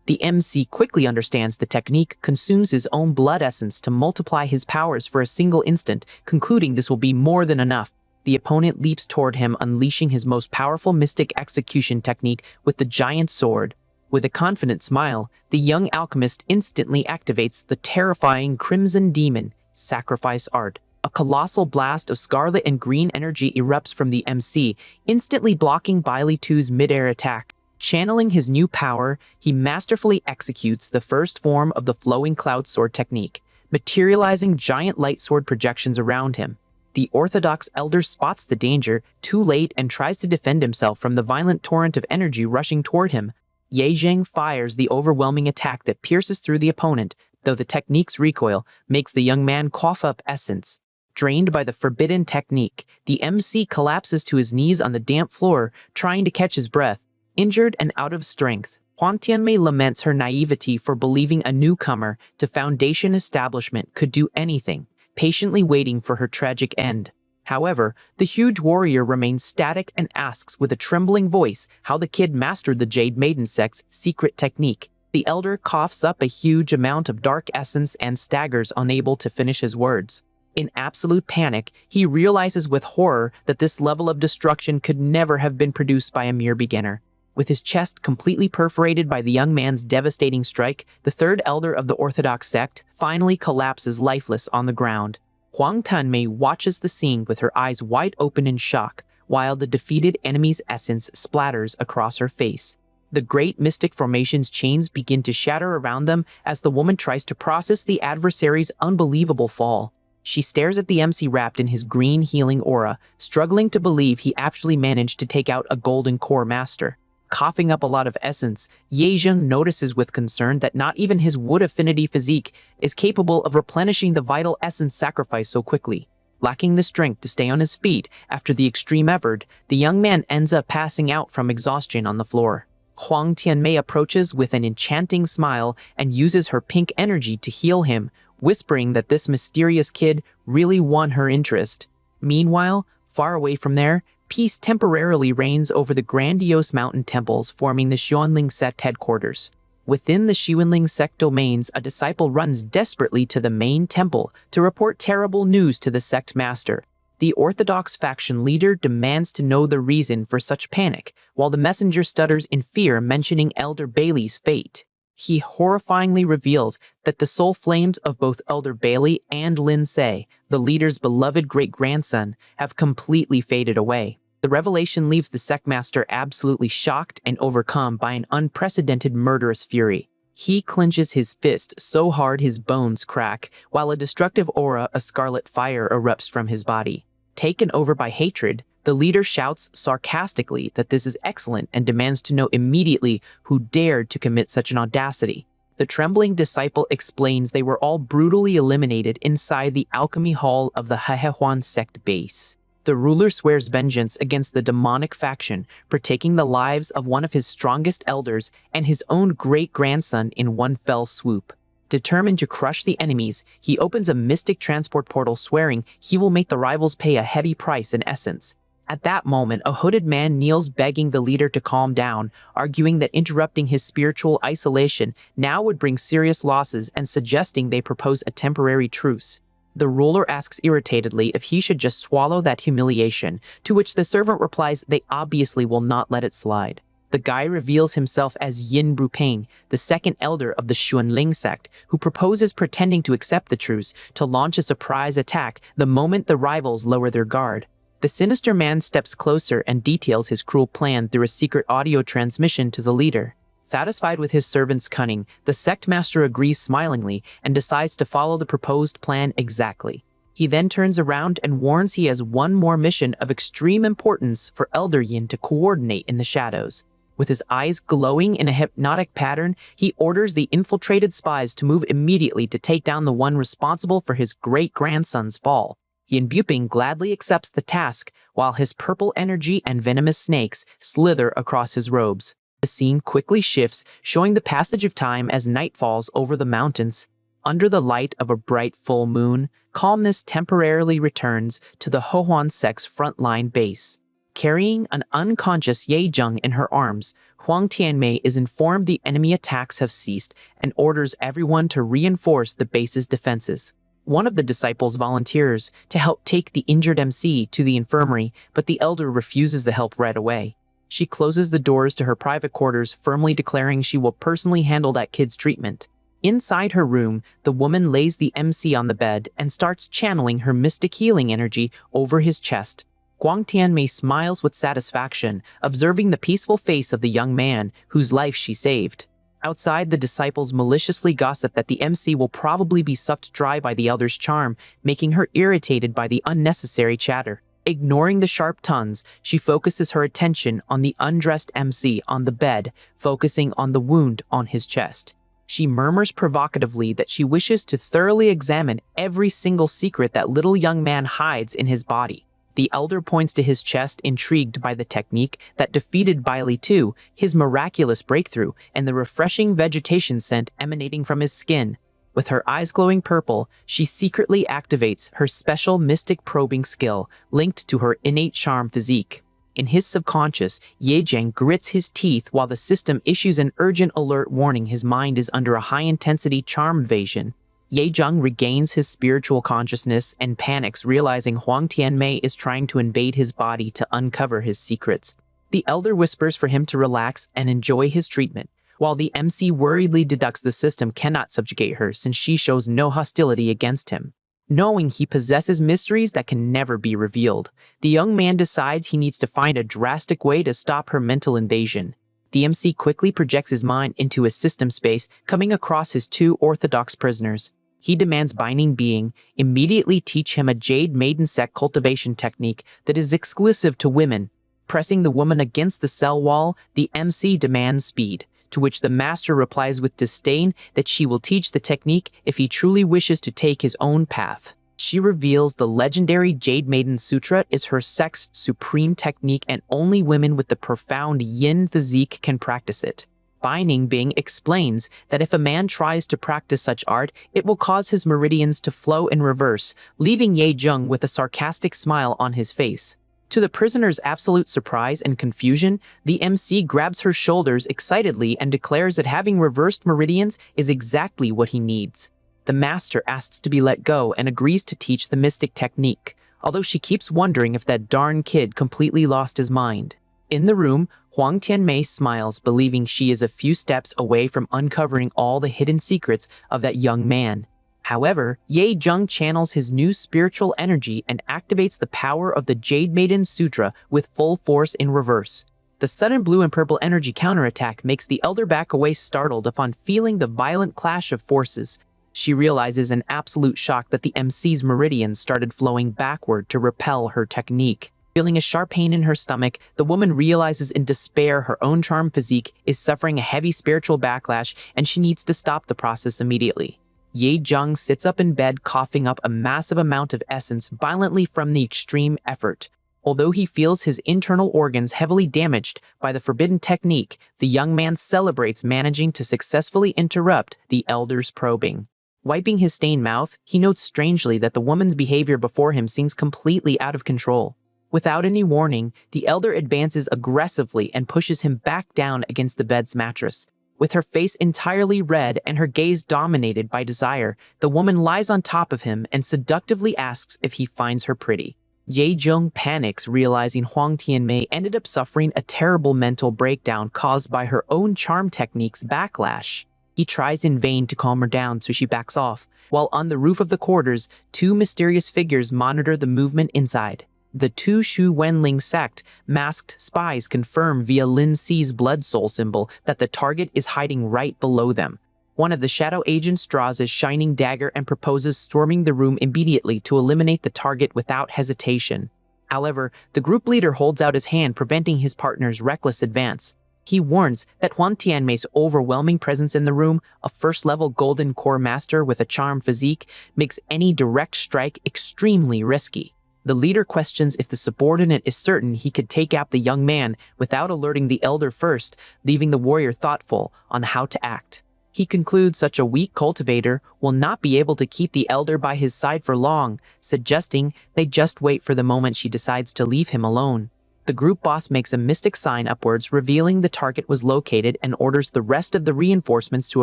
The MC quickly understands the technique, consumes his own blood essence to multiply his powers for a single instant, concluding this will be more than enough. The opponent leaps toward him, unleashing his most powerful mystic execution technique with the giant sword. With a confident smile, the young alchemist instantly activates the terrifying Crimson Demon sacrifice art. A colossal blast of scarlet and green energy erupts from the MC, instantly blocking Baili 2's mid-air attack. Channeling his new power, he masterfully executes the first form of the flowing cloud sword technique, materializing giant light sword projections around him. The Orthodox elder spots the danger too late and tries to defend himself from the violent torrent of energy rushing toward him. Yezheng fires the overwhelming attack that pierces through the opponent, though the technique's recoil makes the young man cough up essence. Drained by the forbidden technique, the MC collapses to his knees on the damp floor, trying to catch his breath. Injured and out of strength, Huang Tianmei laments her naivety for believing a newcomer to Foundation establishment could do anything, patiently waiting for her tragic end. However, the huge warrior remains static and asks with a trembling voice how the kid mastered the Jade Maiden sect's secret technique. The elder coughs up a huge amount of dark essence and staggers, unable to finish his words. In absolute panic, he realizes with horror that this level of destruction could never have been produced by a mere beginner. With his chest completely perforated by the young man's devastating strike, the third elder of the Orthodox sect finally collapses lifeless on the ground. Huang Tianmei watches the scene with her eyes wide open in shock, while the defeated enemy's essence splatters across her face. The great mystic formation's chains begin to shatter around them as the woman tries to process the adversary's unbelievable fall. She stares at the MC wrapped in his green healing aura, struggling to believe he actually managed to take out a golden core master. Coughing up a lot of essence, Yezheng notices with concern that not even his wood affinity physique is capable of replenishing the vital essence sacrifice so quickly. Lacking the strength to stay on his feet after the extreme effort, the young man ends up passing out from exhaustion on the floor. Huang Tianmei approaches with an enchanting smile and uses her pink energy to heal him, whispering that this mysterious kid really won her interest. Meanwhile, far away from there, peace temporarily reigns over the grandiose mountain temples forming the Xuanling sect headquarters. Within the Xuanling sect domains, a disciple runs desperately to the main temple to report terrible news to the sect master. The Orthodox faction leader demands to know the reason for such panic, while the messenger stutters in fear, mentioning Elder Bailey's fate. He horrifyingly reveals that the soul flames of both Elder Bailey and Lin Se, the leader's beloved great-grandson, have completely faded away. The revelation leaves the sectmaster absolutely shocked and overcome by an unprecedented murderous fury. He clenches his fist so hard his bones crack, while a destructive aura of scarlet fire erupts from his body. Taken over by hatred, the leader shouts sarcastically that this is excellent and demands to know immediately who dared to commit such an audacity. The trembling disciple explains they were all brutally eliminated inside the alchemy hall of the Hehehuan sect base. The ruler swears vengeance against the demonic faction for taking the lives of one of his strongest elders and his own great-grandson in one fell swoop. Determined to crush the enemies, he opens a mystic transport portal, swearing he will make the rivals pay a heavy price in essence. At that moment, a hooded man kneels, begging the leader to calm down, arguing that interrupting his spiritual isolation now would bring serious losses and suggesting they propose a temporary truce. The ruler asks irritatedly if he should just swallow that humiliation, to which the servant replies they obviously will not let it slide. The guy reveals himself as Yin Brupeng, the second elder of the Xuanling sect, who proposes, pretending to accept the truce, to launch a surprise attack the moment the rivals lower their guard. The sinister man steps closer and details his cruel plan through a secret audio transmission to the leader. Satisfied with his servant's cunning, the sect master agrees smilingly and decides to follow the proposed plan exactly. He then turns around and warns he has one more mission of extreme importance for Elder Yin to coordinate in the shadows. With his eyes glowing in a hypnotic pattern, he orders the infiltrated spies to move immediately to take down the one responsible for his great-grandson's fall. Yin Buping gladly accepts the task, while his purple energy and venomous snakes slither across his robes. The scene quickly shifts, showing the passage of time as night falls over the mountains. Under the light of a bright full moon, calmness temporarily returns to the Hohuan sect's frontline base. Carrying an unconscious Ye Zheng in her arms, Huang Tianmei is informed the enemy attacks have ceased and orders everyone to reinforce the base's defenses. One of the disciples volunteers to help take the injured MC to the infirmary, but the elder refuses the help right away. She closes the doors to her private quarters, firmly declaring she will personally handle that kid's treatment. Inside her room, the woman lays the MC on the bed and starts channeling her mystic healing energy over his chest. Guang Tianmei smiles with satisfaction, observing the peaceful face of the young man whose life she saved. Outside, the disciples maliciously gossip that the MC will probably be sucked dry by the elder's charm, making her irritated by the unnecessary chatter. Ignoring the sharp tongues, she focuses her attention on the undressed MC on the bed, focusing on the wound on his chest. She murmurs provocatively that she wishes to thoroughly examine every single secret that little young man hides in his body. The elder points to his chest, intrigued by the technique that defeated Bailey II, his miraculous breakthrough, and the refreshing vegetation scent emanating from his skin. With her eyes glowing purple, she secretly activates her special mystic probing skill linked to her innate charm physique. In his subconscious, Ye Zheng grits his teeth while the system issues an urgent alert warning his mind is under a high-intensity charm invasion. Ye Zheng regains his spiritual consciousness and panics, realizing Huang Tianmei is trying to invade his body to uncover his secrets. The elder whispers for him to relax and enjoy his treatment, while the MC worriedly deducts the system cannot subjugate her since she shows no hostility against him. Knowing he possesses mysteries that can never be revealed, the young man decides he needs to find a drastic way to stop her mental invasion. The MC quickly projects his mind into a system space, coming across his two orthodox prisoners. He demands Binding Being immediately teach him a Jade Maiden Sect cultivation technique that is exclusive to women. Pressing the woman against the cell wall, the MC demands speed, to which the master replies with disdain that she will teach the technique if he truly wishes to take his own path. She reveals the legendary Jade Maiden Sutra is her sect's supreme technique and only women with the profound yin physique can practice it. Binding Being explains that if a man tries to practice such art, it will cause his meridians to flow in reverse, leaving Ye Zheng with a sarcastic smile on his face. To the prisoner's absolute surprise and confusion, the MC grabs her shoulders excitedly and declares that having reversed meridians is exactly what he needs. The master asks to be let go and agrees to teach the mystic technique, although she keeps wondering if that darn kid completely lost his mind. In the room, Huang Tianmei smiles, believing she is a few steps away from uncovering all the hidden secrets of that young man. However, Ye Zheng channels his new spiritual energy and activates the power of the Jade Maiden Sutra with full force in reverse. The sudden blue and purple energy counterattack makes the elder back away, startled upon feeling the violent clash of forces. She realizes in absolute shock that the MC's meridians started flowing backward to repel her technique. Feeling a sharp pain in her stomach, the woman realizes in despair her own charm physique is suffering a heavy spiritual backlash and she needs to stop the process immediately. Ye Zheng sits up in bed, coughing up a massive amount of essence violently from the extreme effort. Although he feels his internal organs heavily damaged by the forbidden technique, the young man celebrates managing to successfully interrupt the elder's probing. Wiping his stained mouth, he notes strangely that the woman's behavior before him seems completely out of control. Without any warning, the elder advances aggressively and pushes him back down against the bed's mattress. With her face entirely red and her gaze dominated by desire, the woman lies on top of him and seductively asks if he finds her pretty. Ye Zheng panics, realizing Huang Tianmei ended up suffering a terrible mental breakdown caused by her own charm technique's backlash. He tries in vain to calm her down, so she backs off, while on the roof of the quarters, two mysterious figures monitor the movement inside. The two Shu Wenling sect masked spies confirm via Lin Si's blood soul symbol that the target is hiding right below them. One of the shadow agents draws his shining dagger and proposes storming the room immediately to eliminate the target without hesitation. However, the group leader holds out his hand, preventing his partner's reckless advance. He warns that Huang Tianmei's overwhelming presence in the room, a first-level golden core master with a charm physique, makes any direct strike extremely risky. The leader questions if the subordinate is certain he could take out the young man without alerting the elder first, leaving the warrior thoughtful on how to act. He concludes such a weak cultivator will not be able to keep the elder by his side for long, suggesting they just wait for the moment she decides to leave him alone. The group boss makes a mystic sign upwards, revealing the target was located, and orders the rest of the reinforcements to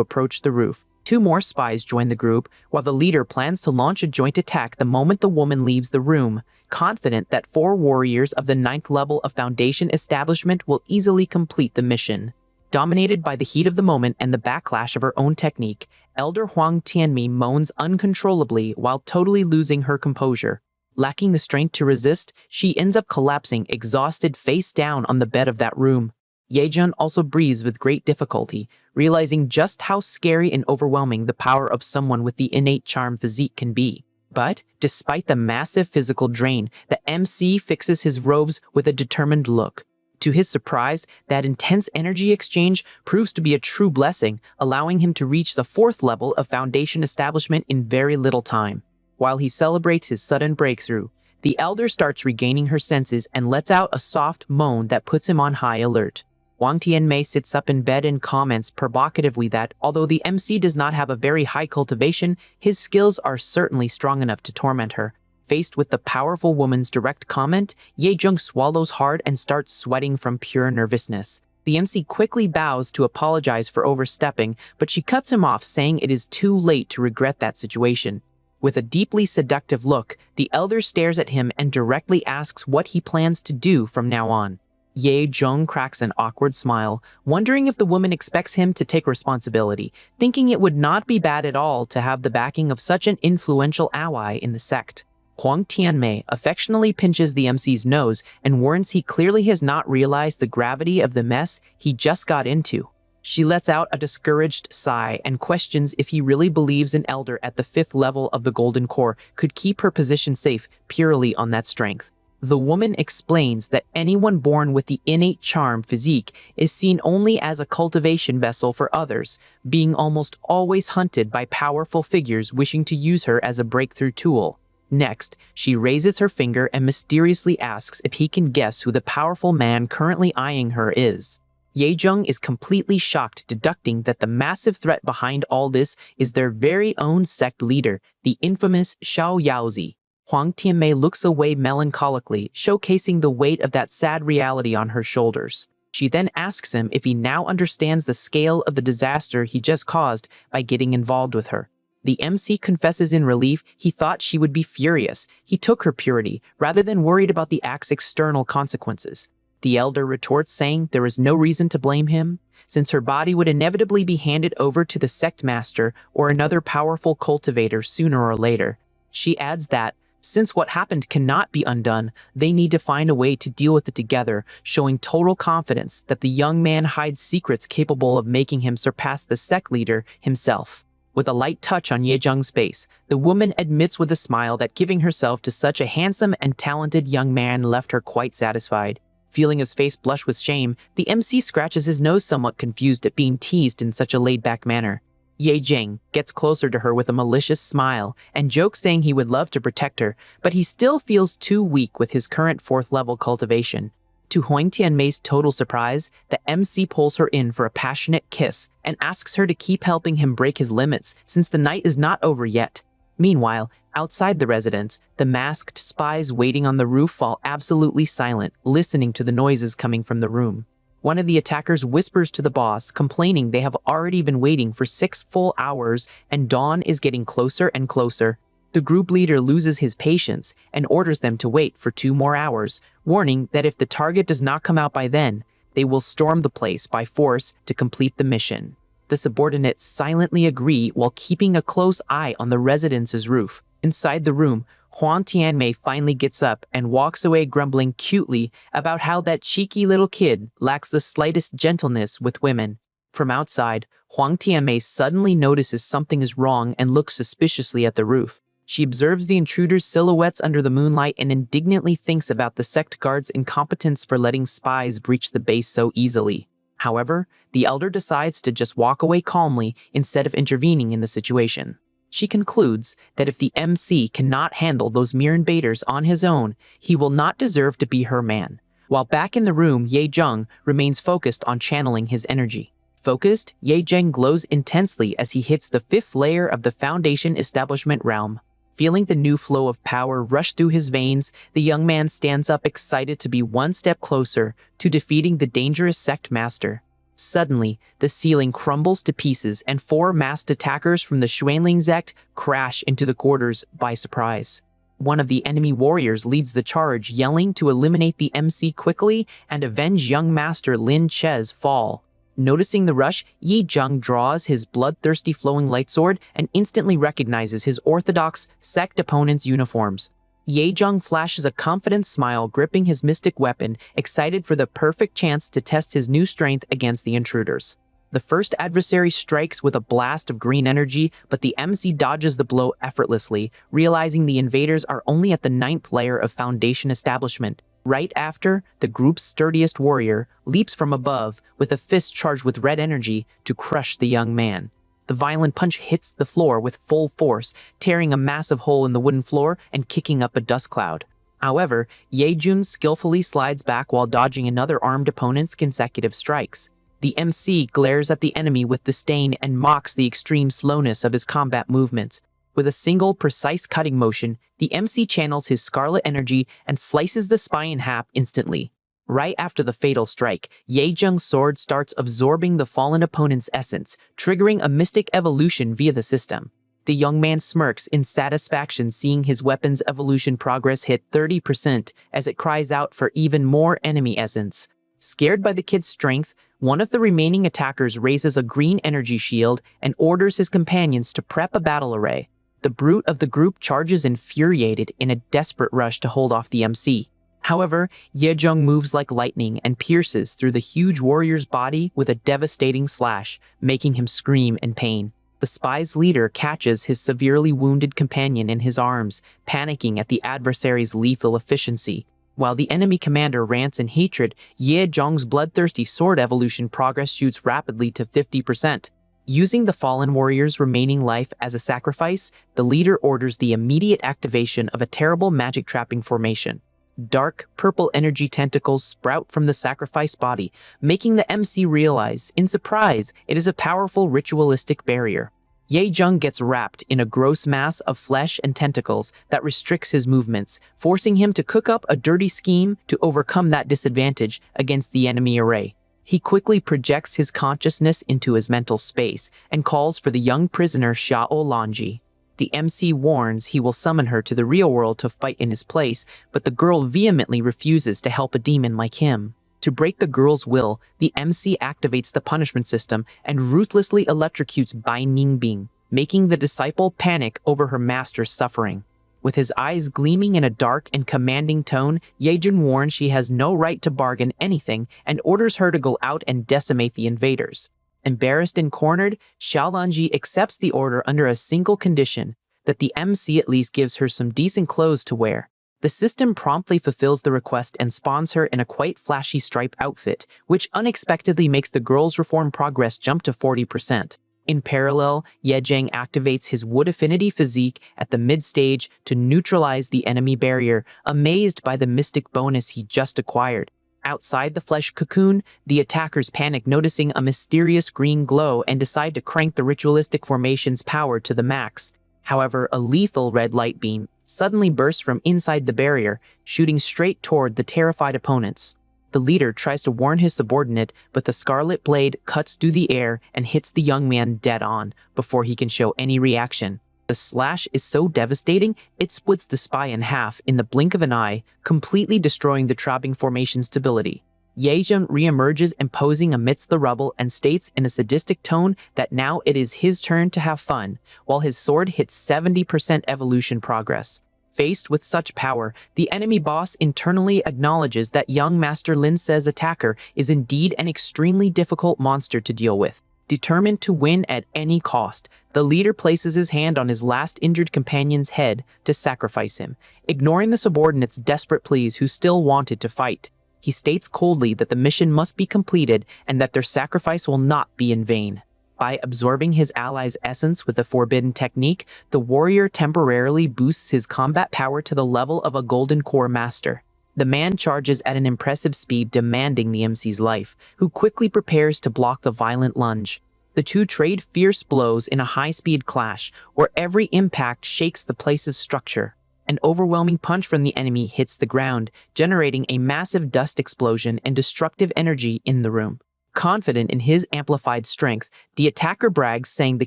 approach the roof. Two more spies join the group, while the leader plans to launch a joint attack the moment the woman leaves the room, confident that 4 warriors of the 9th level of Foundation establishment will easily complete the mission. Dominated by the heat of the moment and the backlash of her own technique, Elder Huang Tianmei moans uncontrollably while totally losing her composure. Lacking the strength to resist, she ends up collapsing, exhausted, face down on the bed of that room. Yejun also breathes with great difficulty, realizing just how scary and overwhelming the power of someone with the innate charm physique can be. But, despite the massive physical drain, the MC fixes his robes with a determined look. To his surprise, that intense energy exchange proves to be a true blessing, allowing him to reach the 4th level of Foundation establishment in very little time. While he celebrates his sudden breakthrough, the elder starts regaining her senses and lets out a soft moan that puts him on high alert. Huang Tianmei sits up in bed and comments provocatively that, although the MC does not have a very high cultivation, his skills are certainly strong enough to torment her. Faced with the powerful woman's direct comment, Yejung swallows hard and starts sweating from pure nervousness. The MC quickly bows to apologize for overstepping, but she cuts him off, saying it is too late to regret that situation. With a deeply seductive look, the elder stares at him and directly asks what he plans to do from now on. Ye Zhong cracks an awkward smile, wondering if the woman expects him to take responsibility, thinking it would not be bad at all to have the backing of such an influential ally in the sect. Huang Tianmei affectionately pinches the MC's nose and warns he clearly has not realized the gravity of the mess he just got into. She lets out a discouraged sigh and questions if he really believes an elder at the 5th level of the Golden Core could keep her position safe purely on that strength. The woman explains that anyone born with the innate charm physique is seen only as a cultivation vessel for others, being almost always hunted by powerful figures wishing to use her as a breakthrough tool. Next, she raises her finger and mysteriously asks if he can guess who the powerful man currently eyeing her is. Yejung is completely shocked, deducting that the massive threat behind all this is their very own sect leader, the infamous Xiao Yaozi. Huang Tianmei looks away melancholically, showcasing the weight of that sad reality on her shoulders. She then asks him if he now understands the scale of the disaster he just caused by getting involved with her. The MC confesses in relief he thought she would be furious. He took her purity, rather than worried about the act's external consequences. The elder retorts, saying there is no reason to blame him, since her body would inevitably be handed over to the sect master or another powerful cultivator sooner or later. She adds that, since what happened cannot be undone, they need to find a way to deal with it together, showing total confidence that the young man hides secrets capable of making him surpass the sect leader himself. With a light touch on Yejung's face, the woman admits with a smile that giving herself to such a handsome and talented young man left her quite satisfied. Feeling his face blush with shame, the MC scratches his nose, somewhat confused at being teased in such a laid-back manner. Ye Jing gets closer to her with a malicious smile and jokes, saying he would love to protect her, but he still feels too weak with his current 4th level cultivation. To Huang Tianmei's total surprise, the MC pulls her in for a passionate kiss and asks her to keep helping him break his limits since the night is not over yet. Meanwhile, outside the residence, the masked spies waiting on the roof fall absolutely silent, listening to the noises coming from the room. One of the attackers whispers to the boss, complaining they have already been waiting for 6 full hours and dawn is getting closer and closer. The group leader loses his patience and orders them to wait for 2 more hours, warning that if the target does not come out by then, they will storm the place by force to complete the mission. The subordinates silently agree while keeping a close eye on the residence's roof. Inside the room, Huang Tianmei finally gets up and walks away grumbling cutely about how that cheeky little kid lacks the slightest gentleness with women. From outside, Huang Tianmei suddenly notices something is wrong and looks suspiciously at the roof. She observes the intruders' silhouettes under the moonlight and indignantly thinks about the sect guards' incompetence for letting spies breach the base so easily. However, the elder decides to just walk away calmly instead of intervening in the situation. She concludes that if the MC cannot handle those mere invaders on his own, he will not deserve to be her man. While back in the room, Ye Zheng remains focused on channeling his energy. Focused, Ye Zheng glows intensely as he hits the 5th layer of the Foundation Establishment realm. Feeling the new flow of power rush through his veins, the young man stands up excited to be one step closer to defeating the dangerous sect master. Suddenly, the ceiling crumbles to pieces and 4 masked attackers from the Xuanling sect crash into the quarters by surprise. One of the enemy warriors leads the charge, yelling to eliminate the MC quickly and avenge young master Lin Che's fall. Noticing the rush, Yi Zheng draws his bloodthirsty flowing light sword and instantly recognizes his orthodox sect opponent's uniforms. Ye Zheng flashes a confident smile, gripping his mystic weapon, excited for the perfect chance to test his new strength against the intruders. The first adversary strikes with a blast of green energy, but the MC dodges the blow effortlessly, realizing the invaders are only at the 9th layer of Foundation Establishment. Right after, the group's sturdiest warrior leaps from above with a fist charged with red energy to crush the young man. The violent punch hits the floor with full force, tearing a massive hole in the wooden floor and kicking up a dust cloud. However, Ye Jun skillfully slides back while dodging another armed opponent's consecutive strikes. The MC glares at the enemy with disdain and mocks the extreme slowness of his combat movements. With a single, precise cutting motion, the MC channels his scarlet energy and slices the spy in half instantly. Right after the fatal strike, Ye Zheng's sword starts absorbing the fallen opponent's essence, triggering a mystic evolution via the system. The young man smirks in satisfaction seeing his weapon's evolution progress hit 30% as it cries out for even more enemy essence. Scared by the kid's strength, one of the remaining attackers raises a green energy shield and orders his companions to prep a battle array. The brute of the group charges infuriated in a desperate rush to hold off the MC. However, Ye Zheng moves like lightning and pierces through the huge warrior's body with a devastating slash, making him scream in pain. The spy's leader catches his severely wounded companion in his arms, panicking at the adversary's lethal efficiency. While the enemy commander rants in hatred, Ye Zheng's bloodthirsty sword evolution progress shoots rapidly to 50%. Using the fallen warrior's remaining life as a sacrifice, the leader orders the immediate activation of a terrible magic trapping formation. Dark, purple energy tentacles sprout from the sacrificed body, making the MC realize, in surprise, it is a powerful ritualistic barrier. Ye Zheng gets wrapped in a gross mass of flesh and tentacles that restricts his movements, forcing him to cook up a dirty scheme to overcome that disadvantage against the enemy array. He quickly projects his consciousness into his mental space and calls for the young prisoner Xiao Lanji. The MC warns he will summon her to the real world to fight in his place, but the girl vehemently refuses to help a demon like him. To break the girl's will, the MC activates the punishment system and ruthlessly electrocutes Bai Ningbing, making the disciple panic over her master's suffering. With his eyes gleaming in a dark and commanding tone, Yejun warns she has no right to bargain anything and orders her to go out and decimate the invaders. Embarrassed and cornered, Xiaolanji accepts the order under a single condition, that the MC at least gives her some decent clothes to wear. The system promptly fulfills the request and spawns her in a quite flashy stripe outfit, which unexpectedly makes the girl's reform progress jump to 40%. In parallel, Ye Zheng activates his wood affinity physique at the mid-stage to neutralize the enemy barrier, amazed by the mystic bonus he just acquired. Outside the flesh cocoon, the attackers panic noticing a mysterious green glow and decide to crank the ritualistic formation's power to the max. However, a lethal red light beam suddenly bursts from inside the barrier, shooting straight toward the terrified opponents. The leader tries to warn his subordinate, but the scarlet blade cuts through the air and hits the young man dead on before he can show any reaction. The slash is so devastating, it splits the spy in half in the blink of an eye, completely destroying the trapping formation's stability. Yejun reemerges imposing amidst the rubble and states in a sadistic tone that now it is his turn to have fun, while his sword hits 70% evolution progress. Faced with such power, the enemy boss internally acknowledges that young Master Linse's attacker is indeed an extremely difficult monster to deal with. Determined to win at any cost, the leader places his hand on his last injured companion's head to sacrifice him, ignoring the subordinates' desperate pleas who still wanted to fight. He states coldly that the mission must be completed and that their sacrifice will not be in vain. By absorbing his ally's essence with the forbidden technique, the warrior temporarily boosts his combat power to the level of a golden core master. The man charges at an impressive speed, demanding the MC's life, who quickly prepares to block the violent lunge. The two trade fierce blows in a high-speed clash, where every impact shakes the place's structure. An overwhelming punch from the enemy hits the ground, generating a massive dust explosion and destructive energy in the room. Confident in his amplified strength, the attacker brags, saying the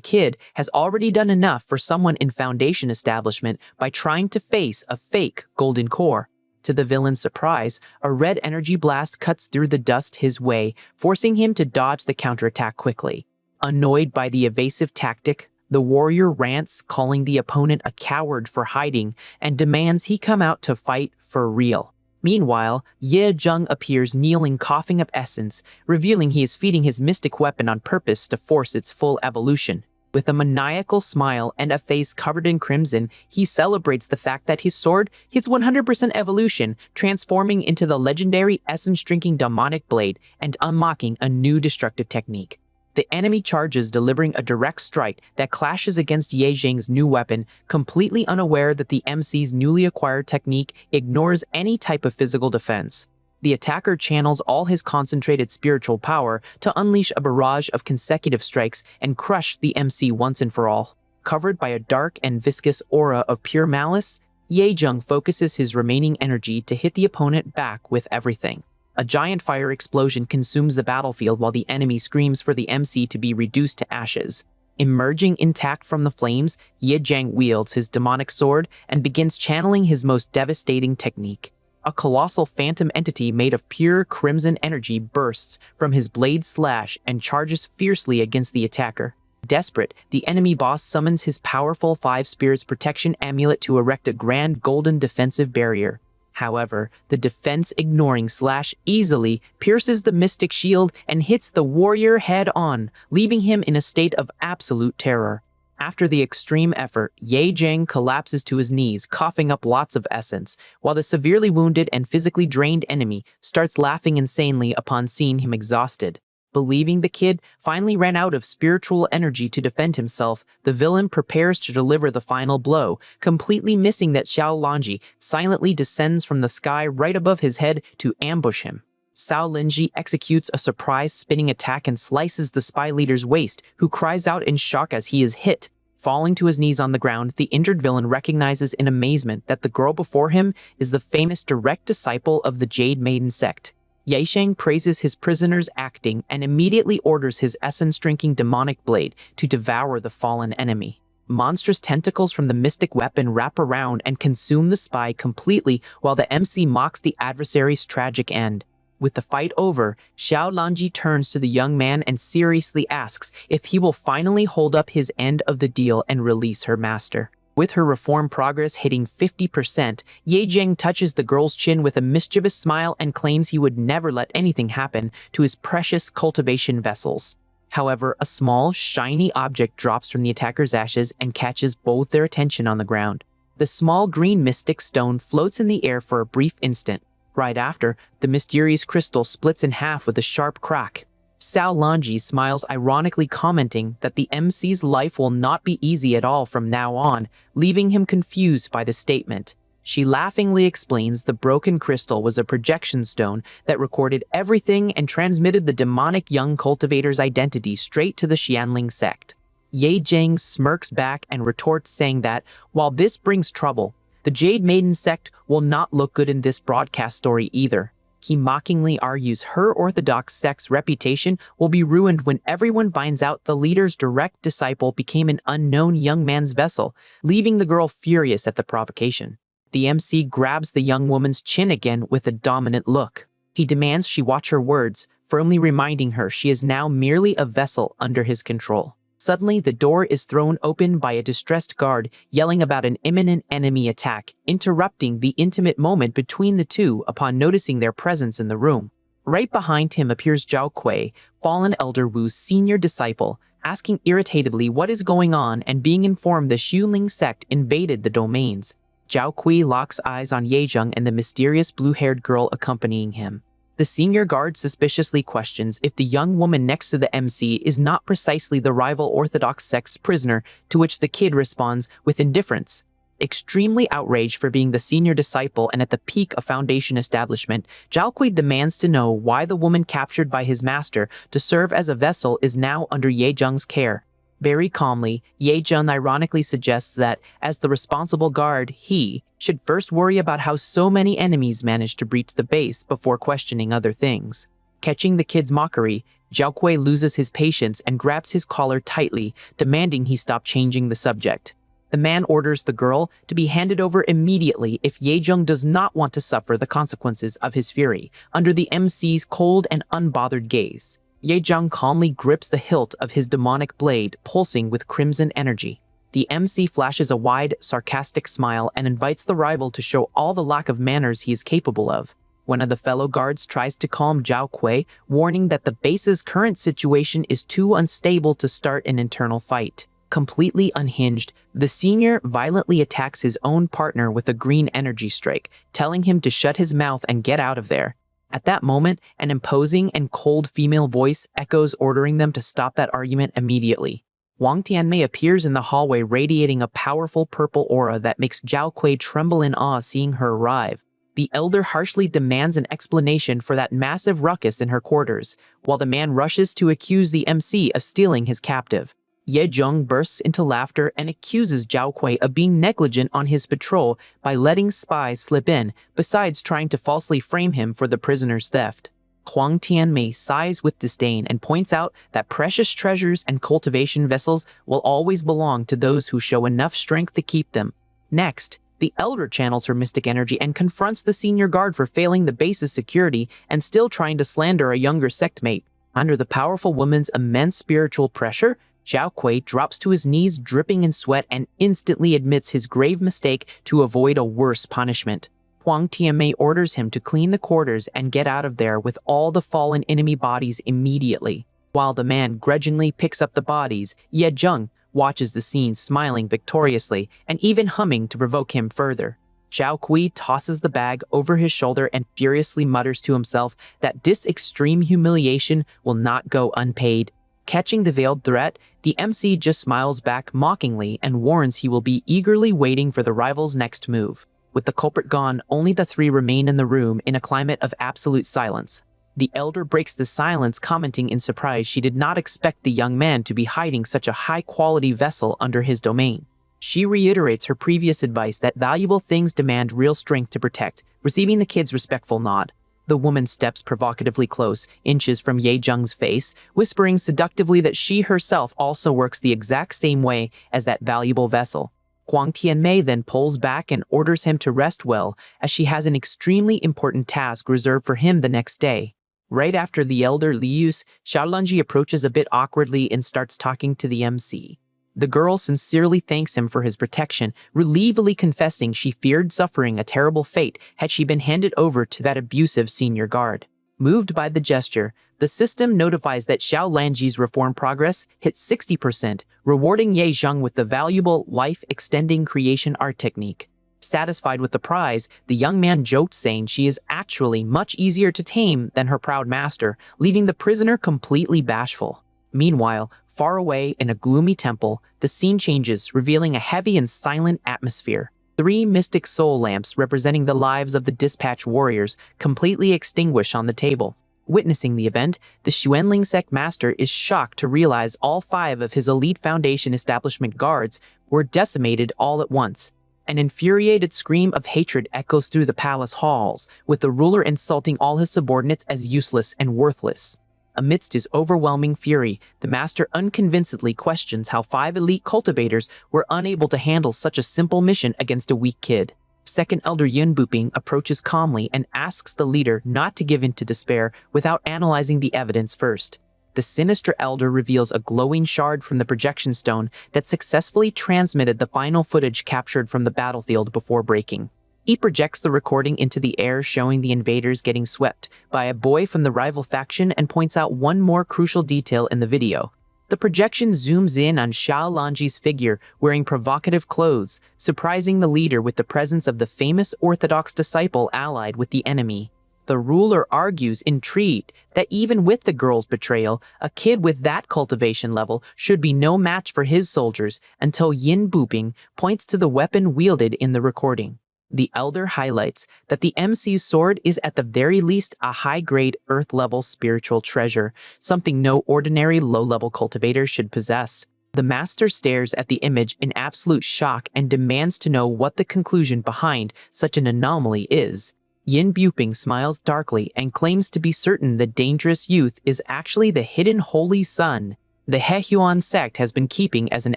kid has already done enough for someone in Foundation establishment by trying to face a fake golden core. To the villain's surprise, a red energy blast cuts through the dust his way, forcing him to dodge the counterattack quickly. Annoyed by the evasive tactic, the warrior rants, calling the opponent a coward for hiding, and demands he come out to fight for real. Meanwhile, Ye Jung appears kneeling, coughing up essence, revealing he is feeding his mystic weapon on purpose to force its full evolution. With a maniacal smile and a face covered in crimson, he celebrates the fact that his sword hits 100% evolution, transforming into the legendary essence-drinking demonic blade and unlocking a new destructive technique. The enemy charges, delivering a direct strike that clashes against Ye Zheng's new weapon, completely unaware that the MC's newly acquired technique ignores any type of physical defense. The attacker channels all his concentrated spiritual power to unleash a barrage of consecutive strikes and crush the MC once and for all. Covered by a dark and viscous aura of pure malice, Ye Jung focuses his remaining energy to hit the opponent back with everything. A giant fire explosion consumes the battlefield while the enemy screams for the MC to be reduced to ashes. Emerging intact from the flames, Ye Jang wields his demonic sword and begins channeling his most devastating technique. A colossal phantom entity made of pure crimson energy bursts from his blade slash and charges fiercely against the attacker. Desperate, the enemy boss summons his powerful Five Spirits protection amulet to erect a grand golden defensive barrier. However, the defense-ignoring slash easily pierces the mystic shield and hits the warrior head-on, leaving him in a state of absolute terror. After the extreme effort, Ye Jang collapses to his knees, coughing up lots of essence, while the severely wounded and physically drained enemy starts laughing insanely upon seeing him exhausted. Believing the kid finally ran out of spiritual energy to defend himself, the villain prepares to deliver the final blow, completely missing that Xiao Lanji silently descends from the sky right above his head to ambush him. Xiao Linji executes a surprise spinning attack and slices the spy leader's waist, who cries out in shock as he is hit. Falling to his knees on the ground, the injured villain recognizes in amazement that the girl before him is the famous direct disciple of the Jade Maiden sect. Ye Sheng praises his prisoner's acting and immediately orders his essence-drinking demonic blade to devour the fallen enemy. Monstrous tentacles from the mystic weapon wrap around and consume the spy completely, while the MC mocks the adversary's tragic end. With the fight over, Xiao Lanji turns to the young man and seriously asks if he will finally hold up his end of the deal and release her master. With her reform progress hitting 50%, Ye Jeng touches the girl's chin with a mischievous smile and claims he would never let anything happen to his precious cultivation vessels. However, a small, shiny object drops from the attacker's ashes and catches both their attention on the ground. The small green mystic stone floats in the air for a brief instant. Right after, the mysterious crystal splits in half with a sharp crack. Xiao Lanji smiles ironically, commenting that the MC's life will not be easy at all from now on, leaving him confused by the statement. She laughingly explains the broken crystal was a projection stone that recorded everything and transmitted the demonic young cultivator's identity straight to the Xianling sect. Ye Jeng smirks back and retorts, saying that, while this brings trouble, the Jade Maiden sect will not look good in this broadcast story either. He mockingly argues her orthodox sect's reputation will be ruined when everyone finds out the leader's direct disciple became an unknown young man's vessel, leaving the girl furious at the provocation. The MC grabs the young woman's chin again with a dominant look. He demands she watch her words, firmly reminding her she is now merely a vessel under his control. Suddenly, the door is thrown open by a distressed guard yelling about an imminent enemy attack, interrupting the intimate moment between the two upon noticing their presence in the room. Right behind him appears Zhao Kui, fallen Elder Wu's senior disciple, asking irritatedly what is going on and being informed the Xuling sect invaded the domains. Zhao Kui locks eyes on Yezheng and the mysterious blue-haired girl accompanying him. The senior guard suspiciously questions if the young woman next to the MC is not precisely the rival Orthodox sect's prisoner, to which the kid responds with indifference. Extremely outraged for being the senior disciple and at the peak of Foundation establishment, Zhao Kui demands to know why the woman captured by his master to serve as a vessel is now under Ye Zheng's care. Very calmly, Ye Zheng ironically suggests that, as the responsible guard, he should first worry about how so many enemies managed to breach the base before questioning other things. Catching the kid's mockery, Zhao Kui loses his patience and grabs his collar tightly, demanding he stop changing the subject. The man orders the girl to be handed over immediately if Ye Zheng does not want to suffer the consequences of his fury, under the MC's cold and unbothered gaze. Ye Zheng calmly grips the hilt of his demonic blade, pulsing with crimson energy. The MC flashes a wide, sarcastic smile and invites the rival to show all the lack of manners he is capable of. One of the fellow guards tries to calm Zhao Kui, warning that the base's current situation is too unstable to start an internal fight. Completely unhinged, the senior violently attacks his own partner with a green energy strike, telling him to shut his mouth and get out of there. At that moment, an imposing and cold female voice echoes, ordering them to stop that argument immediately. Wang Tianmei appears in the hallway radiating a powerful purple aura that makes Zhao Kui tremble in awe seeing her arrive. The elder harshly demands an explanation for that massive ruckus in her quarters, while the man rushes to accuse the MC of stealing his captive. Ye Zheng bursts into laughter and accuses Zhao Kui of being negligent on his patrol by letting spies slip in, besides trying to falsely frame him for the prisoner's theft. Huang Tianmei sighs with disdain and points out that precious treasures and cultivation vessels will always belong to those who show enough strength to keep them. Next, the elder channels her mystic energy and confronts the senior guard for failing the base's security and still trying to slander a younger sectmate. Under the powerful woman's immense spiritual pressure, Zhao Kui drops to his knees dripping in sweat and instantly admits his grave mistake to avoid a worse punishment. Huang Tianmei orders him to clean the quarters and get out of there with all the fallen enemy bodies immediately. While the man grudgingly picks up the bodies, Ye Zheng watches the scene smiling victoriously and even humming to provoke him further. Zhao Kui tosses the bag over his shoulder and furiously mutters to himself that this extreme humiliation will not go unpaid. Catching the veiled threat, the MC just smiles back mockingly and warns he will be eagerly waiting for the rival's next move. With the culprit gone, only the three remain in the room in a climate of absolute silence. The elder breaks the silence, commenting in surprise she did not expect the young man to be hiding such a high-quality vessel under his domain. She reiterates her previous advice that valuable things demand real strength to protect, receiving the kid's respectful nod. The woman steps provocatively close, inches from Ye Zheng's face, whispering seductively that she herself also works the exact same way as that valuable vessel. Huang Tianmei then pulls back and orders him to rest well, as she has an extremely important task reserved for him the next day. Right after the elder leaves, Xiaolonji approaches a bit awkwardly and starts talking to the MC. The girl sincerely thanks him for his protection, relievedly confessing she feared suffering a terrible fate had she been handed over to that abusive senior guard. Moved by the gesture, the system notifies that Xiaolanji's reform progress hit 60%, rewarding Ye Zheng with the valuable life-extending creation art technique. Satisfied with the prize, the young man joked, saying she is actually much easier to tame than her proud master, leaving the prisoner completely bashful. Meanwhile, far away in a gloomy temple, the scene changes, revealing a heavy and silent atmosphere. 3 mystic soul lamps representing the lives of the dispatch warriors completely extinguish on the table. Witnessing the event, the Xuanling sect master is shocked to realize all 5 of his elite Foundation establishment guards were decimated all at once. An infuriated scream of hatred echoes through the palace halls, with the ruler insulting all his subordinates as useless and worthless. Amidst his overwhelming fury, the master unconvincedly questions how 5 elite cultivators were unable to handle such a simple mission against a weak kid. Second Elder Yun Buping approaches calmly and asks the leader not to give in to despair without analyzing the evidence first. The sinister elder reveals a glowing shard from the projection stone that successfully transmitted the final footage captured from the battlefield before breaking. He projects the recording into the air, showing the invaders getting swept by a boy from the rival faction, and points out one more crucial detail in the video. The projection zooms in on Xiao Lanji's figure wearing provocative clothes, surprising the leader with the presence of the famous orthodox disciple allied with the enemy. The ruler argues, intrigued, that even with the girl's betrayal, a kid with that cultivation level should be no match for his soldiers, until Yin Buping points to the weapon wielded in the recording. The elder highlights that the MC's sword is at the very least a high-grade Earth-level spiritual treasure, something no ordinary low-level cultivator should possess. The master stares at the image in absolute shock and demands to know what the conclusion behind such an anomaly is. Yin Buping smiles darkly and claims to be certain the dangerous youth is actually the hidden holy sun the Hehuan sect has been keeping as an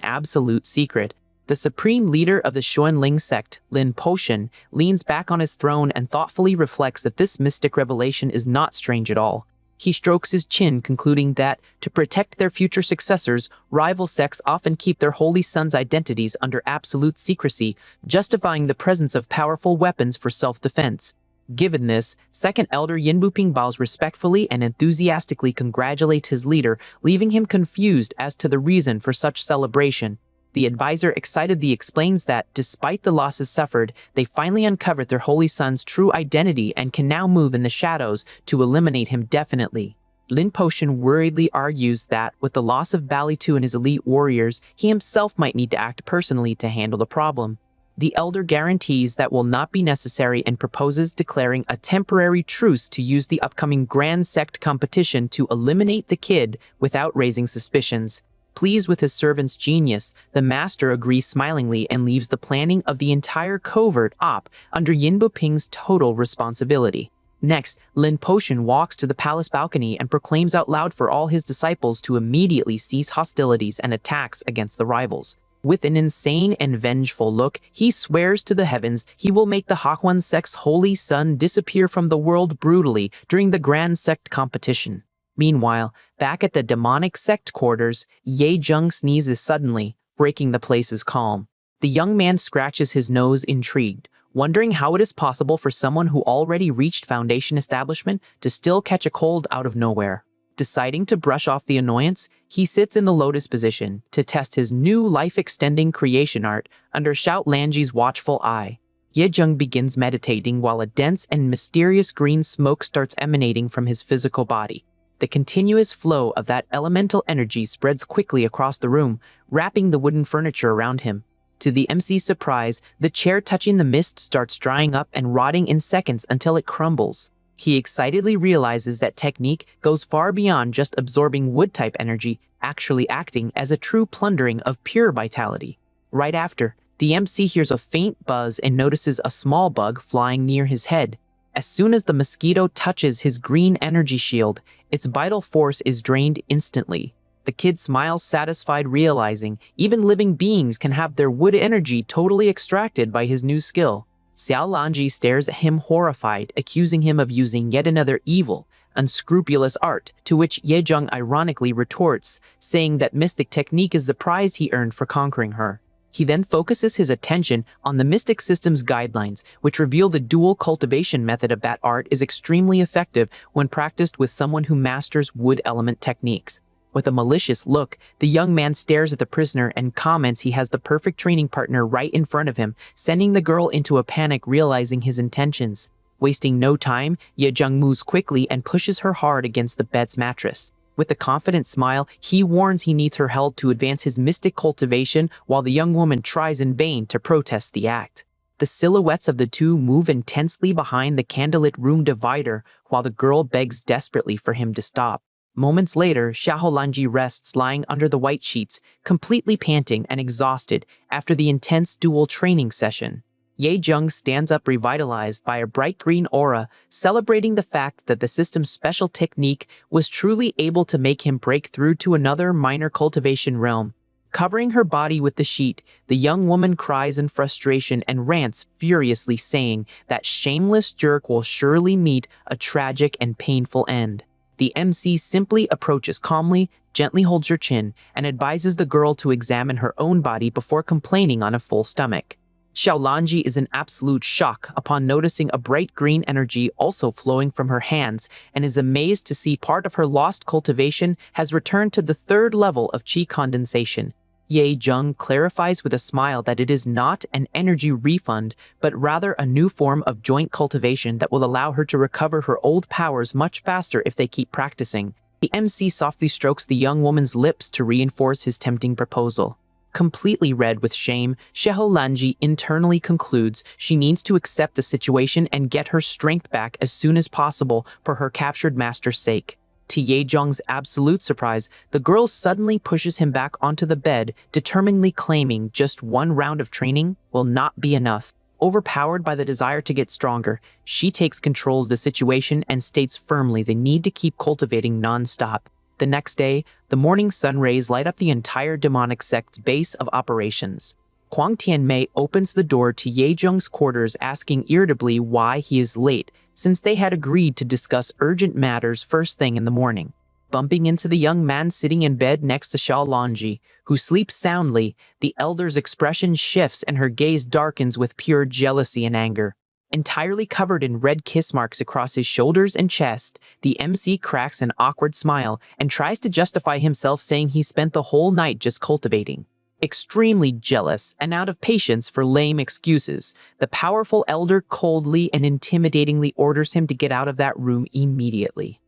absolute secret. The supreme leader of the Xuanling sect, Lin Potion, leans back on his throne and thoughtfully reflects that this mystic revelation is not strange at all. He strokes his chin, concluding that, to protect their future successors, rival sects often keep their holy sons' identities under absolute secrecy, justifying the presence of powerful weapons for self-defense. Given this, Second Elder Yin Buping bows respectfully and enthusiastically congratulates his leader, leaving him confused as to the reason for such celebration. The advisor excitedly explains that, despite the losses suffered, they finally uncovered their holy son's true identity and can now move in the shadows to eliminate him definitely. Lin Potion worriedly argues that, with the loss of Balitu and his elite warriors, he himself might need to act personally to handle the problem. The elder guarantees that will not be necessary and proposes declaring a temporary truce to use the upcoming Grand Sect competition to eliminate the kid without raising suspicions. Pleased with his servant's genius, the master agrees smilingly and leaves the planning of the entire covert op under Yin Buping's total responsibility. Next, Lin Potion walks to the palace balcony and proclaims out loud for all his disciples to immediately cease hostilities and attacks against the rivals. With an insane and vengeful look, he swears to the heavens he will make the Hehuan sect's holy sun disappear from the world brutally during the Grand Sect competition. Meanwhile, back at the demonic sect quarters, Ye Zheng sneezes suddenly, breaking the place's calm. The young man scratches his nose, intrigued, wondering how it is possible for someone who already reached Foundation establishment to still catch a cold out of nowhere. Deciding to brush off the annoyance, he sits in the lotus position to test his new life-extending creation art under Xiao Lanji's watchful eye. Ye Zheng begins meditating while a dense and mysterious green smoke starts emanating from his physical body. The continuous flow of that elemental energy spreads quickly across the room, wrapping the wooden furniture around him. To the MC's surprise, the chair touching the mist starts drying up and rotting in seconds until it crumbles. He excitedly realizes that technique goes far beyond just absorbing wood-type energy, actually acting as a true plundering of pure vitality. Right after, the MC hears a faint buzz and notices a small bug flying near his head. As soon as the mosquito touches his green energy shield, its vital force is drained instantly. The kid smiles, satisfied, realizing even living beings can have their wood energy totally extracted by his new skill. Xiao Lanji stares at him horrified, accusing him of using yet another evil, unscrupulous art, to which Ye Zheng ironically retorts, saying that mystic technique is the prize he earned for conquering her. He then focuses his attention on the mystic system's guidelines, which reveal the dual cultivation method of that art is extremely effective when practiced with someone who masters wood element techniques. With a malicious look, the young man stares at the prisoner and comments he has the perfect training partner right in front of him, sending the girl into a panic realizing his intentions. Wasting no time, Ye Zheng moves quickly and pushes her hard against the bed's mattress. With a confident smile, he warns he needs her help to advance his mystic cultivation while the young woman tries in vain to protest the act. The silhouettes of the two move intensely behind the candlelit room divider while the girl begs desperately for him to stop. Moments later, Xiaolanji rests lying under the white sheets, completely panting and exhausted after the intense dual training session. Ye Zheng stands up revitalized by a bright green aura, celebrating the fact that the system's special technique was truly able to make him break through to another minor cultivation realm. Covering her body with the sheet, the young woman cries in frustration and rants furiously, saying that shameless jerk will surely meet a tragic and painful end. The MC simply approaches calmly, gently holds her chin, and advises the girl to examine her own body before complaining on a full stomach. Xiaolanji is in absolute shock upon noticing a bright green energy also flowing from her hands and is amazed to see part of her lost cultivation has returned to the third level of qi condensation. Ye Zheng clarifies with a smile that it is not an energy refund, but rather a new form of joint cultivation that will allow her to recover her old powers much faster if they keep practicing. The MC softly strokes the young woman's lips to reinforce his tempting proposal. Completely red with shame, Xiaolanji internally concludes she needs to accept the situation and get her strength back as soon as possible for her captured master's sake. To Ye Zheng's absolute surprise, the girl suddenly pushes him back onto the bed, determinedly claiming just one round of training will not be enough. Overpowered by the desire to get stronger, she takes control of the situation and states firmly they need to keep cultivating non-stop. The next day, the morning sun rays light up the entire demonic sect's base of operations. Huang Tianmei opens the door to Ye Zheng's quarters asking irritably why he is late, since they had agreed to discuss urgent matters first thing in the morning. Bumping into the young man sitting in bed next to Xiaolanji, who sleeps soundly, the elder's expression shifts and her gaze darkens with pure jealousy and anger. Entirely covered in red kiss marks across his shoulders and chest, the MC cracks an awkward smile and tries to justify himself saying he spent the whole night just cultivating. Extremely jealous and out of patience for lame excuses, the powerful elder coldly and intimidatingly orders him to get out of that room immediately.